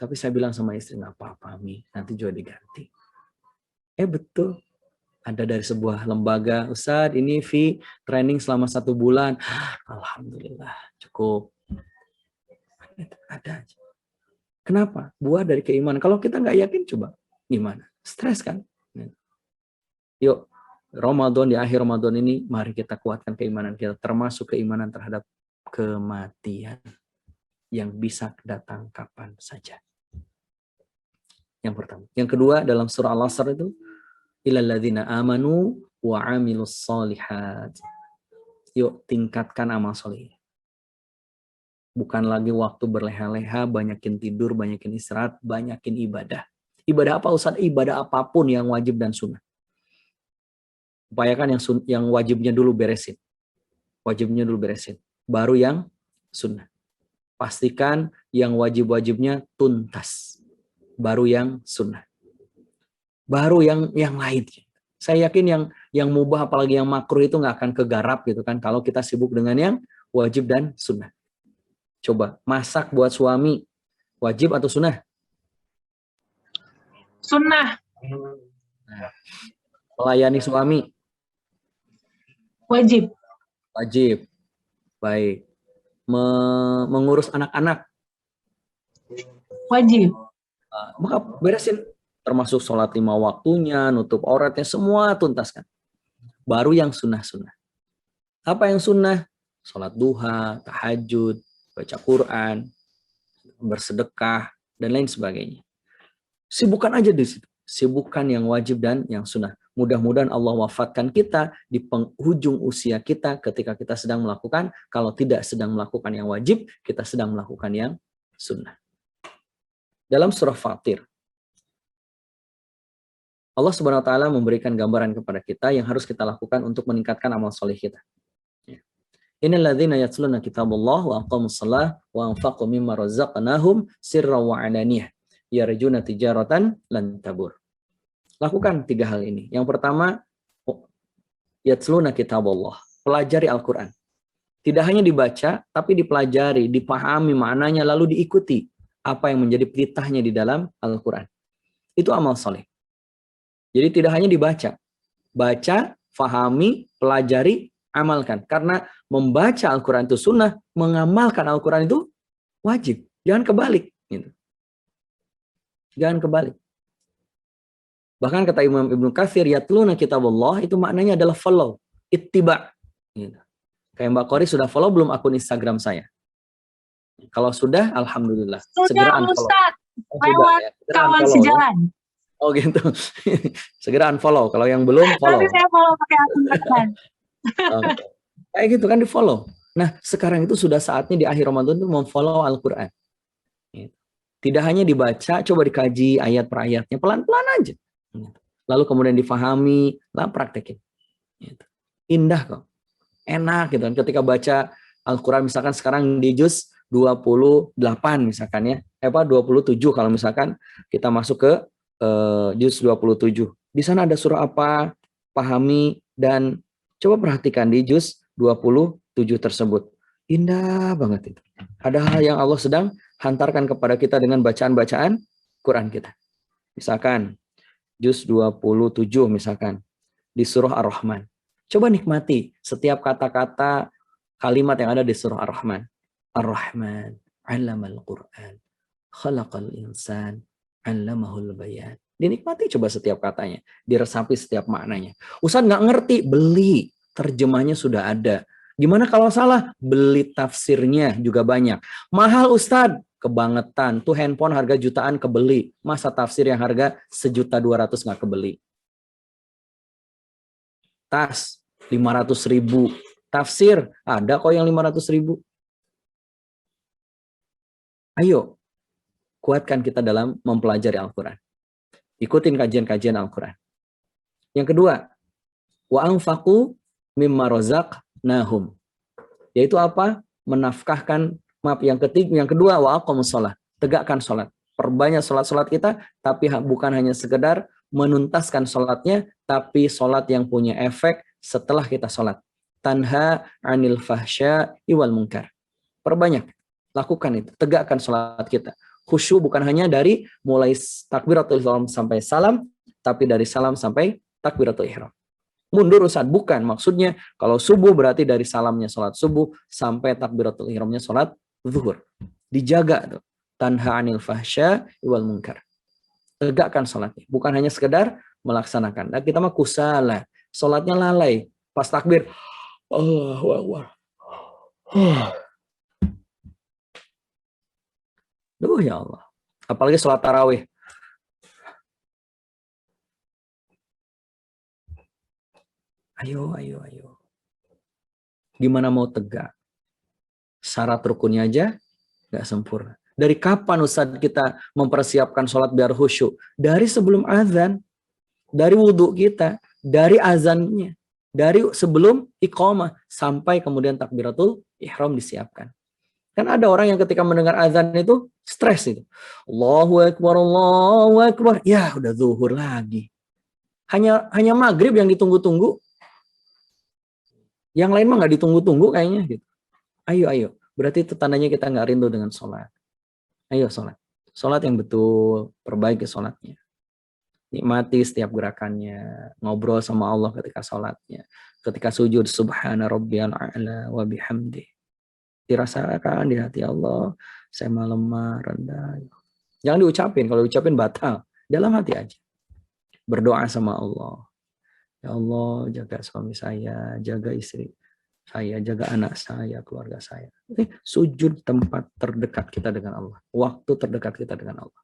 Tapi saya bilang sama istri, nggak apa-apa Mi, nanti juga diganti. Betul. Ada dari sebuah lembaga, Ustaz ini fee training selama 1 bulan. Alhamdulillah, cukup. Ada aja. Kenapa? Buah dari keimanan. Kalau kita nggak yakin, coba gimana? Stres kan? Yuk, Ramadan, di akhir Ramadan ini, mari kita kuatkan keimanan kita, termasuk keimanan terhadap kematian yang bisa datang kapan saja. Yang pertama. Yang kedua, dalam surah Al-Asr itu, ilal ladzina amanu wa amilus solihat. Yuk, tingkatkan amal soleh. Bukan lagi waktu berleha-leha, banyakin tidur, banyakin istirahat, banyakin ibadah. Ibadah apa Ustaz? Ibadah apapun yang wajib dan sunnah. Upayakan yang wajibnya dulu beresin. Wajibnya dulu beresin. Baru yang sunnah. Pastikan yang wajib-wajibnya tuntas. Baru yang sunnah. Baru yang lain. Saya yakin yang mubah apalagi yang makruh itu nggak akan kegarap gitu kan kalau kita sibuk dengan yang wajib dan sunnah. Coba masak buat suami wajib atau sunnah? Sunnah. Nah, melayani suami wajib. Wajib. Baik. Mengurus anak-anak wajib. Maka beresin termasuk sholat 5 waktunya, nutup auratnya, semua tuntaskan. Baru yang sunnah-sunnah. Apa yang sunnah? Sholat duha, tahajud, baca Quran, bersedekah, dan lain sebagainya. Sibukkan aja di situ. Sibukkan yang wajib dan yang sunnah. Mudah-mudahan Allah wafatkan kita di penghujung usia kita ketika kita sedang melakukan, kalau tidak sedang melakukan yang wajib, kita sedang melakukan yang sunnah. Dalam surah Fatir, Allah Subhanahu wa taala memberikan gambaran kepada kita yang harus kita lakukan untuk meningkatkan amal soleh kita. Innal ladzina yatluna kitabullah wa aqamus shalah wa anfaqu mimma razaqnahum sirran wa alaniyah yarjuna tijaratan lan tabur. Lakukan 3 hal ini. Yang pertama, yatluna kitabullah, pelajari Al-Qur'an. Tidak hanya dibaca, tapi dipelajari, dipahami maknanya, lalu diikuti apa yang menjadi titahnya di dalam Al-Qur'an. Itu amal soleh. Jadi tidak hanya dibaca. Baca, fahami, pelajari, amalkan. Karena membaca Al-Quran itu sunnah, mengamalkan Al-Quran itu wajib. Jangan kebalik. Gitu. Jangan kebalik. Bahkan kata Imam Ibnu Katsir, yatluna kitabullah itu maknanya adalah follow, ittiba. Gitu. Kayak Mbak Kori sudah follow belum akun Instagram saya? Kalau sudah, alhamdulillah. Sudah Ustaz, lewat ya. Kawan sejalan. Ya. Oh gitu. Segera unfollow. Kalau yang belum, follow. Nanti saya follow pakai akun teman. Kayak gitu kan, di follow. Nah, sekarang itu sudah saatnya di akhir Ramadan itu memfollow Al-Quran. Tidak hanya dibaca, coba dikaji ayat per ayatnya. Pelan-pelan aja. Lalu kemudian difahami, lalu praktekin. Indah kok. Enak gitu kan. Ketika baca Al-Quran, misalkan sekarang di juz 28 misalkan ya. 27 kalau misalkan kita masuk ke juz 27. Di sana ada surah apa, pahami, dan coba perhatikan di juz 27 tersebut. Indah banget itu. Ada hal yang Allah sedang hantarkan kepada kita dengan bacaan-bacaan Quran kita. Misalkan juz 27 misalkan di surah Ar-Rahman. Coba nikmati setiap kata-kata kalimat yang ada di surah Ar-Rahman. Ar-Rahman 'allamal Qur'an, khalaqal insan, 'allamahul bayan. Dinikmati coba setiap katanya, diresapi setiap maknanya. Ustaz nggak ngerti, beli, terjemahnya sudah ada. Gimana kalau salah? Beli tafsirnya juga banyak. Mahal Ustadz, kebangetan. Tuh handphone harga jutaan kebeli. Masa tafsir yang harga 1.200.000 nggak kebeli? Tas 500.000. Tafsir ada kok yang 500.000. Ayo, kuatkan kita dalam mempelajari Al-Quran. Ikutin kajian-kajian Al-Quran. Yang kedua, wa anfaqu mimma razaqnahum. Yaitu apa? Menafkahkan, yang kedua, wa aqamus shalah. Tegakkan sholat. Perbanyak sholat-sholat kita, tapi bukan hanya sekedar menuntaskan sholatnya, tapi sholat yang punya efek setelah kita sholat. Tanha anil fahsya iwal munkar. Perbanyak. Lakukan itu. Tegakkan sholat kita. Khusyuk bukan hanya dari mulai takbiratul ihram sampai salam, tapi dari salam sampai takbiratul ihram. Mundur Ustaz, bukan. Maksudnya kalau subuh berarti dari salamnya sholat subuh sampai takbiratul ihramnya sholat zuhur. Dijaga tuh. Tanha anil fahsya wal munkar. Tegakkan sholatnya. Bukan hanya sekedar melaksanakan. Nah, kita mah kusala. Sholatnya lalai. Pas takbir. Allahu Akbar. Duh ya Allah. Apalagi sholat tarawih. Ayo. Gimana mau tegak? Syarat rukunnya aja nggak sempurna. Dari kapan Ustaz kita mempersiapkan sholat biar khusyuk? Dari sebelum azan, dari wudhu kita, dari azannya, dari sebelum iqamah sampai kemudian takbiratul ihram disiapkan. Kan ada orang yang ketika mendengar azan itu stres itu. Allahu Akbar, Allahu Akbar. Ya udah zuhur lagi. Hanya maghrib yang ditunggu-tunggu. Yang lain mah nggak ditunggu-tunggu kayaknya gitu. Ayo. Berarti itu tandanya kita nggak rindu dengan sholat. Ayo sholat. Sholat yang betul. Perbaiki sholatnya. Nikmati setiap gerakannya. Ngobrol sama Allah ketika sholatnya. Ketika sujud. Subhana rabbiyal a'la wa bihamdi. Dirasakan di hati Allah. Saya mah lemah, rendah. Jangan diucapin. Kalau diucapin batal. Dalam hati aja. Berdoa sama Allah. Ya Allah, jaga suami saya, jaga istri saya, jaga anak saya, keluarga saya. Sujud tempat terdekat kita dengan Allah. Waktu terdekat kita dengan Allah.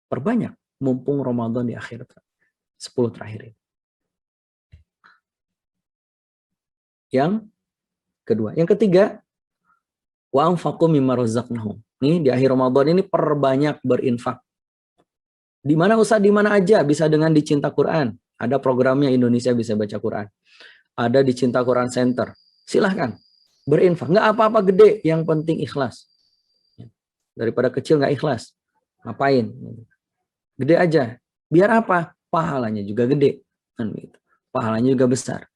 Perbanyak. Mumpung Ramadan di akhir 10 terakhir ini. Yang kedua. Yang ketiga, wa anfaqu mimma razaqnahum. Nih di akhir Ramadan ini perbanyak berinfak. Di mana Ustaz? Di mana aja? Bisa dengan di Cinta Quran. Ada programnya Indonesia Bisa Baca Quran. Ada di Cinta Quran Center. Silahkan berinfak. Nggak apa-apa gede, yang penting ikhlas. Daripada kecil nggak ikhlas, ngapain? Gede aja. Biar apa? Pahalanya juga gede. Pahalanya juga besar.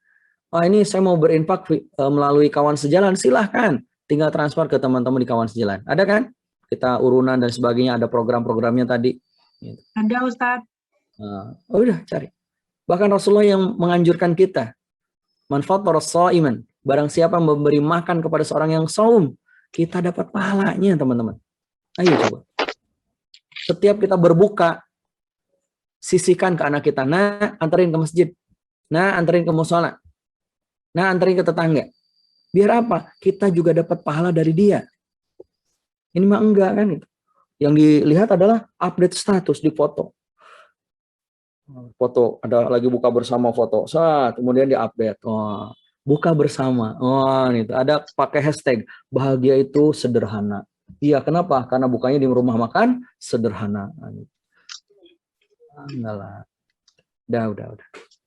Oh ini saya mau berinfak melalui kawan sejalan. Silahkan. Tinggal transfer ke teman-teman di kawan sejalan. Ada kan? Kita urunan dan sebagainya. Ada program-programnya tadi. Ada Ustadz. Udah cari. Bahkan Rasulullah yang menganjurkan kita. Man fattara sha'iman. Barang siapa memberi makan kepada seorang yang saum, kita dapat pahalanya, teman-teman. Ayo coba. Setiap kita berbuka, sisihkan ke anak kita. Nah, anterin ke masjid. Nah, anterin ke musola. Nah, anterin ke tetangga. Biar apa? Kita juga dapat pahala dari dia. Ini mah enggak kan itu. Yang dilihat adalah update status di foto. Foto, ada lagi buka bersama foto. Kemudian di-update. Buka bersama. Itu ada pakai hashtag bahagia itu sederhana. Iya, kenapa? Karena bukanya di rumah makan sederhana. Enggak lah. Udah.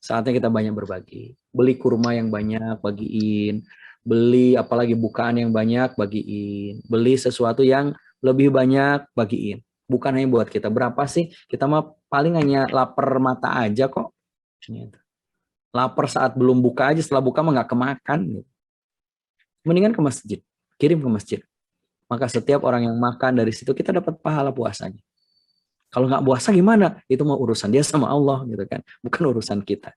Saatnya kita banyak berbagi. Beli kurma yang banyak, bagiin. Beli apalagi bukaan yang banyak, bagiin. Beli sesuatu yang lebih banyak, bagiin. Bukan hanya buat kita. Berapa sih? Kita mah paling hanya lapar mata aja kok. Lapar saat belum buka aja, setelah buka mah nggak kemakan. Mendingan ke masjid. Kirim ke masjid. Maka setiap orang yang makan dari situ, kita dapat pahala puasanya. Kalau nggak puasa gimana? Itu mau urusan dia sama Allah gitu kan. Bukan urusan kita.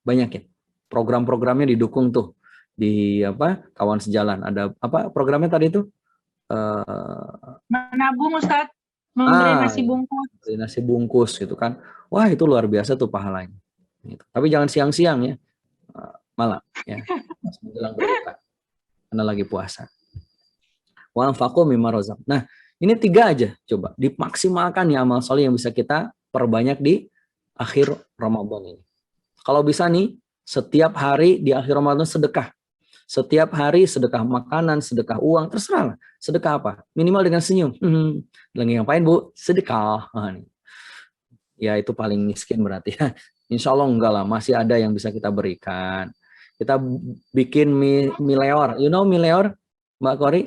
Banyakin. Program-programnya didukung tuh. Di kawan sejalan. Ada programnya tadi itu? Menabung Ustadz, memberi nasi bungkus. Memberi nasi bungkus gitu kan. Wah itu luar biasa tuh pahalanya. Gitu. Tapi jangan siang-siang ya. malam ya. Menjelang berbuka. Karena lagi puasa. Wa anfaqu mimma razaq. Nah, ini 3 aja coba dimaksimalkan ya amal soleh yang bisa kita perbanyak di akhir Ramadan ini. Kalau bisa nih setiap hari di akhir Ramadan sedekah. Setiap hari sedekah makanan, sedekah uang, terserah lah. Sedekah apa? Minimal dengan senyum. Lagi ngapain Bu? Sedekah. Ya itu paling miskin berarti ya. Insya Allah enggak lah, masih ada yang bisa kita berikan. Kita bikin mie leor. You know mie leor, Mbak Kori?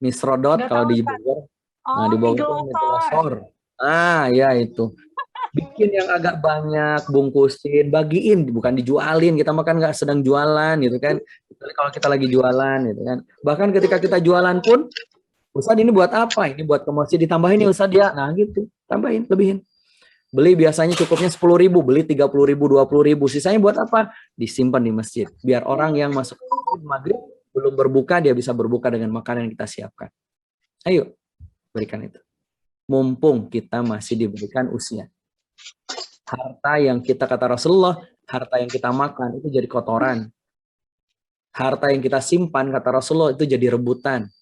Mie srodot kalau di Bogor. Nah, di Bogor itu mie glosor. Ah, ya itu. Bikin yang agak banyak, bungkusin, bagiin, bukan dijualin. Kita makan nggak sedang jualan gitu kan. Kalau kita lagi jualan gitu kan. Bahkan ketika kita jualan pun, Ustaz ini buat apa? Ini buat ke masjid, ditambahin ya Ustaz ya. Nah gitu, tambahin, lebihin. Beli biasanya cukupnya 10.000, beli 30.000, 20.000. Sisanya buat apa? Disimpan di masjid. Biar orang yang masuk maghrib belum berbuka, dia bisa berbuka dengan makanan yang kita siapkan. Ayo, berikan itu. Mumpung kita masih diberikan usia. Harta yang kita, kata Rasulullah, harta yang kita makan itu jadi kotoran. Harta yang kita simpan, kata Rasulullah, itu jadi rebutan.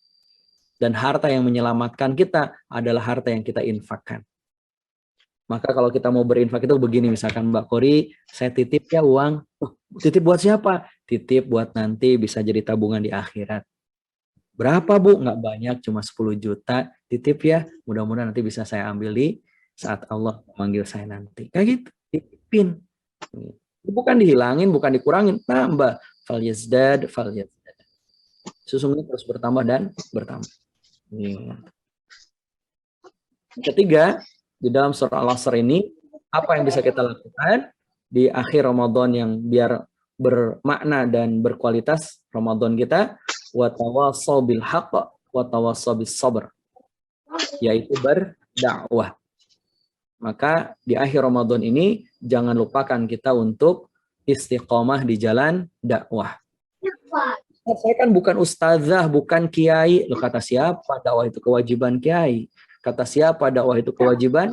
Dan harta yang menyelamatkan kita adalah harta yang kita infakkan. Maka kalau kita mau berinfak itu begini, misalkan Mbak Kori, saya titip ya uang. Titip buat siapa? Titip buat nanti bisa jadi tabungan di akhirat. Berapa Bu? Nggak banyak, cuma 10 juta. Titip ya, mudah-mudahan nanti bisa saya ambil di saat Allah memanggil saya nanti. Kayak gitu, titipin. Bukan dihilangin, bukan dikurangin, tambah. Fal yazdad. Sesungguhnya terus bertambah dan bertambah. Ketiga, di dalam surah Al-Asr ini, apa yang bisa kita lakukan di akhir Ramadan yang biar bermakna dan berkualitas Ramadan kita, wa tawasaw bil haqq wa tawasaw bis sabr, yaitu berdakwah. Maka di akhir Ramadan ini jangan lupakan kita untuk istiqomah di jalan dakwah. Saya kan bukan ustazah, bukan kiai. Loh, kata siapa dakwah itu kewajiban kiai? Kata siapa dakwah itu kewajiban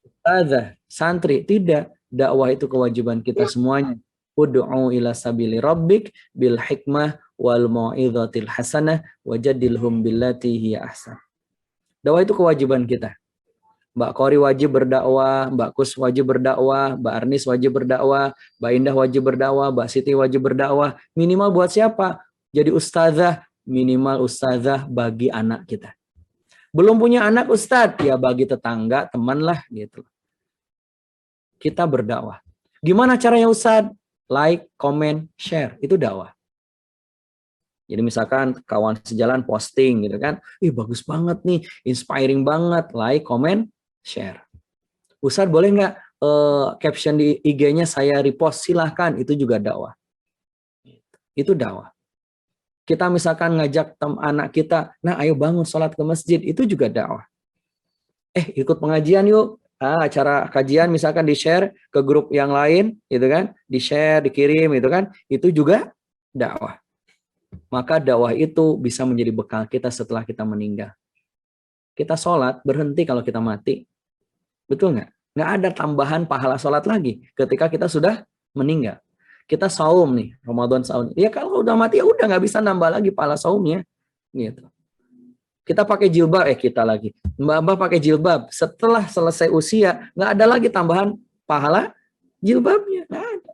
ustazah, santri? Tidak, dakwah itu kewajiban kita semuanya. Ud'u ila sabili rabbik bil hikmah wal mau'izatil hasanah wajadilhum billati hiya ahsan. Dakwah itu kewajiban kita. Mbak Kori wajib berdakwah, Mbak Kus wajib berdakwah, Mbak Arnis wajib berdakwah, Mbak Indah wajib berdakwah, Mbak Siti wajib berdakwah. Minimal buat siapa? Jadi ustazah, minimal ustazah bagi anak kita. Belum punya anak ustadz, ya bagi tetangga, teman lah gitu. Kita berdakwah. Gimana caranya ustadz? Like, comment, share, itu dakwah. Jadi misalkan kawan sejalan posting gitu kan, bagus banget nih, inspiring banget, like, comment, share. Ustadz boleh nggak caption di IG-nya saya repost? Silahkan, itu juga dakwah. Itu dakwah. Kita misalkan ngajak anak kita, nah ayo bangun sholat ke masjid, itu juga dakwah. Ikut pengajian yuk, acara kajian misalkan di-share ke grup yang lain, gitu kan, di-share, dikirim, gitu kan, itu juga dakwah. Maka dakwah itu bisa menjadi bekal kita setelah kita meninggal. Kita sholat, berhenti kalau kita mati. Betul nggak? Nggak ada tambahan pahala sholat lagi ketika kita sudah meninggal. Kita saum nih, Ramadan saum. Ya kalau udah mati ya udah nggak bisa nambah lagi pahala saumnya. Gitu. Kita pakai jilbab, kita lagi. Mbak pakai jilbab. Setelah selesai usia, nggak ada lagi tambahan pahala jilbabnya. Nggak ada.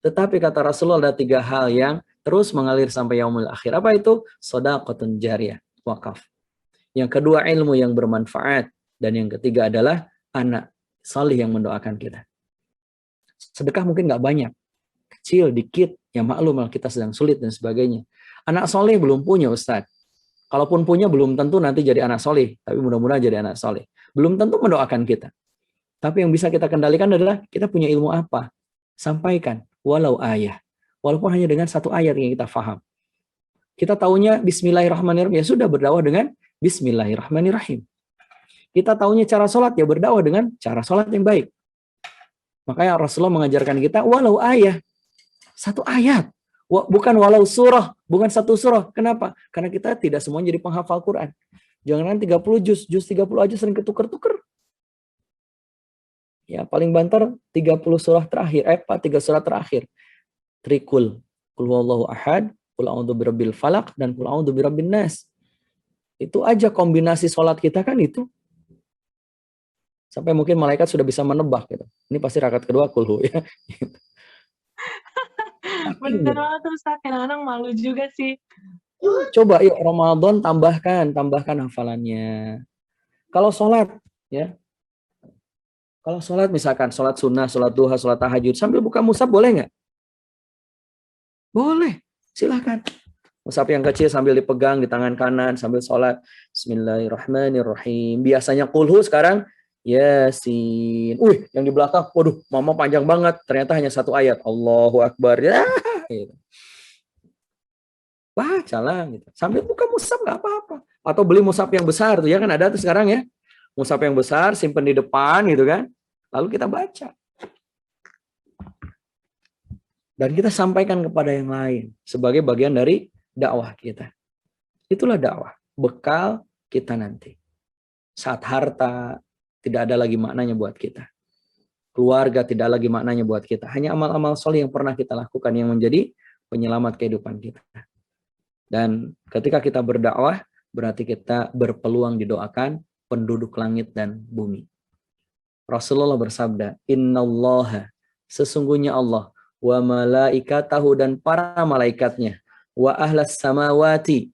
Tetapi kata Rasulullah ada 3 hal yang terus mengalir sampai yaumul akhir. Apa itu? Shadaqatun jariyah, wakaf. Yang kedua ilmu yang bermanfaat. Dan yang ketiga adalah anak salih yang mendoakan kita. Sedekah mungkin nggak banyak. Kecil, dikit, ya maklum kita sedang sulit dan sebagainya. Anak soleh belum punya Ustadz. Kalaupun punya belum tentu nanti jadi anak soleh. Tapi mudah-mudahan jadi anak soleh. Belum tentu mendoakan kita. Tapi yang bisa kita kendalikan adalah kita punya ilmu apa. Sampaikan. Walau ayah. Walaupun hanya dengan 1 ayat yang kita faham. Kita taunya Bismillahirrahmanirrahim. Ya sudah berdakwah dengan Bismillahirrahmanirrahim. Kita taunya cara sholat, ya berdakwah dengan cara sholat yang baik. Makanya Rasulullah mengajarkan kita walau ayat. 1 ayat. Bukan walau surah. Bukan 1 surah. Kenapa? Karena kita tidak semuanya jadi penghafal Quran. Jangan 30 juz 30 aja sering ketuker-tuker. Ya paling banter 30 surah terakhir. 3 surah terakhir. Trikul. Qul huwallahu ahad, qul a'udzu birabbil falaq, dan qul a'udzu birabbin nas. Itu aja kombinasi sholat kita kan itu. Sampai mungkin malaikat sudah bisa menebak gitu. Ini pasti rakaat kedua kulhu ya. Bener banget tuh Ustaz, kadang-kadang malu juga sih. Coba yuk Ramadan tambahkan hafalannya. Kalau sholat ya. Kalau sholat misalkan sholat sunnah, sholat duha, sholat tahajud sambil buka mushaf boleh nggak? Boleh, silahkan. Mushaf yang kecil sambil dipegang di tangan kanan sambil sholat. Bismillahirrahmanirrahim. Biasanya kulhu, sekarang Yasin. Yang di belakang, waduh, mama panjang banget. Ternyata hanya satu ayat. Allahu Akbar. Ya, gitu. Bacalah gitu. Sambil buka mushaf nggak apa-apa. Atau beli mushaf yang besar tuh ya, kan ada tuh sekarang ya. Mushaf yang besar simpen di depan gitu kan. Lalu kita baca. Dan kita sampaikan kepada yang lain sebagai bagian dari dakwah kita. Itulah dakwah, bekal kita nanti. Saat harta tidak ada lagi maknanya buat kita. Keluarga tidak lagi maknanya buat kita. Hanya amal-amal soleh yang pernah kita lakukan yang menjadi penyelamat kehidupan kita. Dan ketika kita berdakwah, berarti kita berpeluang didoakan penduduk langit dan bumi. Rasulullah bersabda, Innallaha, sesungguhnya Allah, wa malaikatahu, dan para malaikatnya, wa ahlas samawati,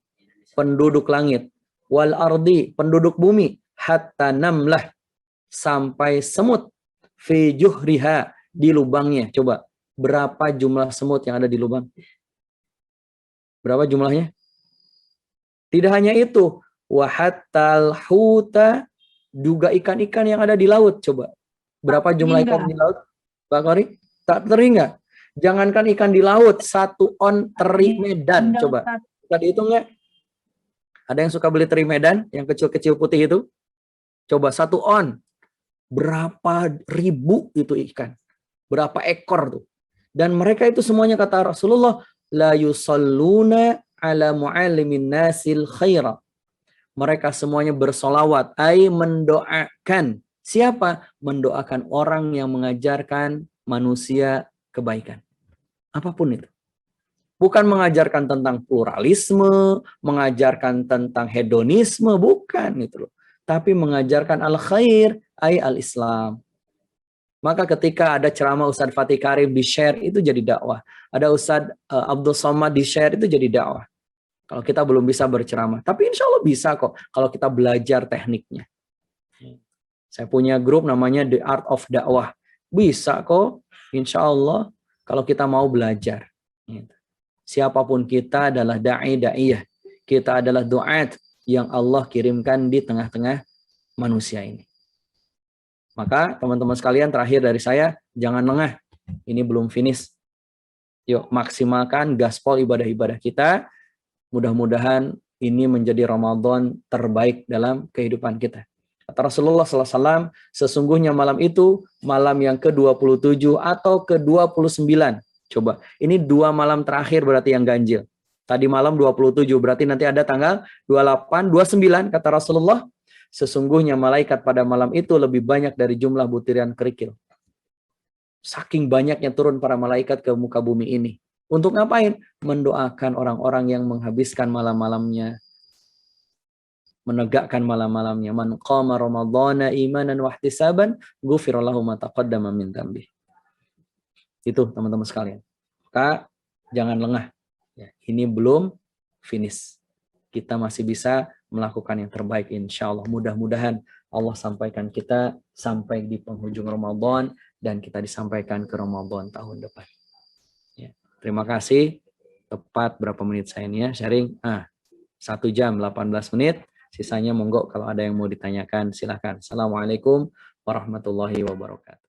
penduduk langit, wal ardi, penduduk bumi, hatta namlah, sampai semut, fi juhriha, di lubangnya. Coba, berapa jumlah semut yang ada di lubang? Berapa jumlahnya? Tidak hanya itu, wa hattal huta, juga ikan-ikan yang ada di laut. Coba, berapa jumlah ikan di laut? Pak Kori? Tak terhingga. Jangankan ikan di laut, 1 on teri Medan. Coba, kita dihitung nggak? Ada yang suka beli teri Medan, yang kecil-kecil putih itu? Coba 1 on. Berapa ribu itu ikan? Berapa ekor tuh? Dan mereka itu semuanya, kata Rasulullah, la yusalluna ala mu'allimin nasil khaira. Mereka semuanya bersolawat, ay mendoakan. Siapa? Mendoakan orang yang mengajarkan manusia kebaikan. Apapun itu. Bukan mengajarkan tentang pluralisme, mengajarkan tentang hedonisme, bukan itu loh. Tapi mengajarkan al-khair, ay al-Islam. Maka ketika ada ceramah Ustadz Fatih Karim di-share, itu jadi dakwah. Ada Ustadz Abdul Somad di-share, itu jadi dakwah. Kalau kita belum bisa berceramah. Tapi insya Allah bisa kok, kalau kita belajar tekniknya. Saya punya grup namanya The Art of Dakwah. Bisa kok, insya Allah, kalau kita mau belajar. Siapapun kita adalah da'iyah. Kita adalah du'at yang Allah kirimkan di tengah-tengah manusia ini. Maka teman-teman sekalian, terakhir dari saya, jangan lengah. Ini belum finish. Yuk maksimalkan gaspol ibadah-ibadah kita. Mudah-mudahan ini menjadi Ramadan terbaik dalam kehidupan kita. Kata Rasulullah SAW, sesungguhnya malam itu malam yang ke-27 atau ke-29. Coba, ini 2 malam terakhir berarti yang ganjil. Tadi malam 27, berarti nanti ada tanggal 28, 29, kata Rasulullah. Sesungguhnya malaikat pada malam itu lebih banyak dari jumlah butiran kerikil. Saking banyaknya turun para malaikat ke muka bumi ini. Untuk ngapain? Mendoakan orang-orang yang menghabiskan malam-malamnya. Menegakkan malam-malamnya. Man qama ramadhana imanan wa ihtisaban ghufira lahu ma taqaddama min dhanbi. Itu teman-teman sekalian. Maka jangan lengah. Ya, ini belum finish. Kita masih bisa melakukan yang terbaik insya Allah. Mudah-mudahan Allah sampaikan kita sampai di penghujung Ramadan dan kita disampaikan ke Ramadan tahun depan. Ya. Terima kasih. Tepat berapa menit saya ini ya sharing? 1 jam 18 menit. Sisanya monggo kalau ada yang mau ditanyakan silahkan. Assalamualaikum warahmatullahi wabarakatuh.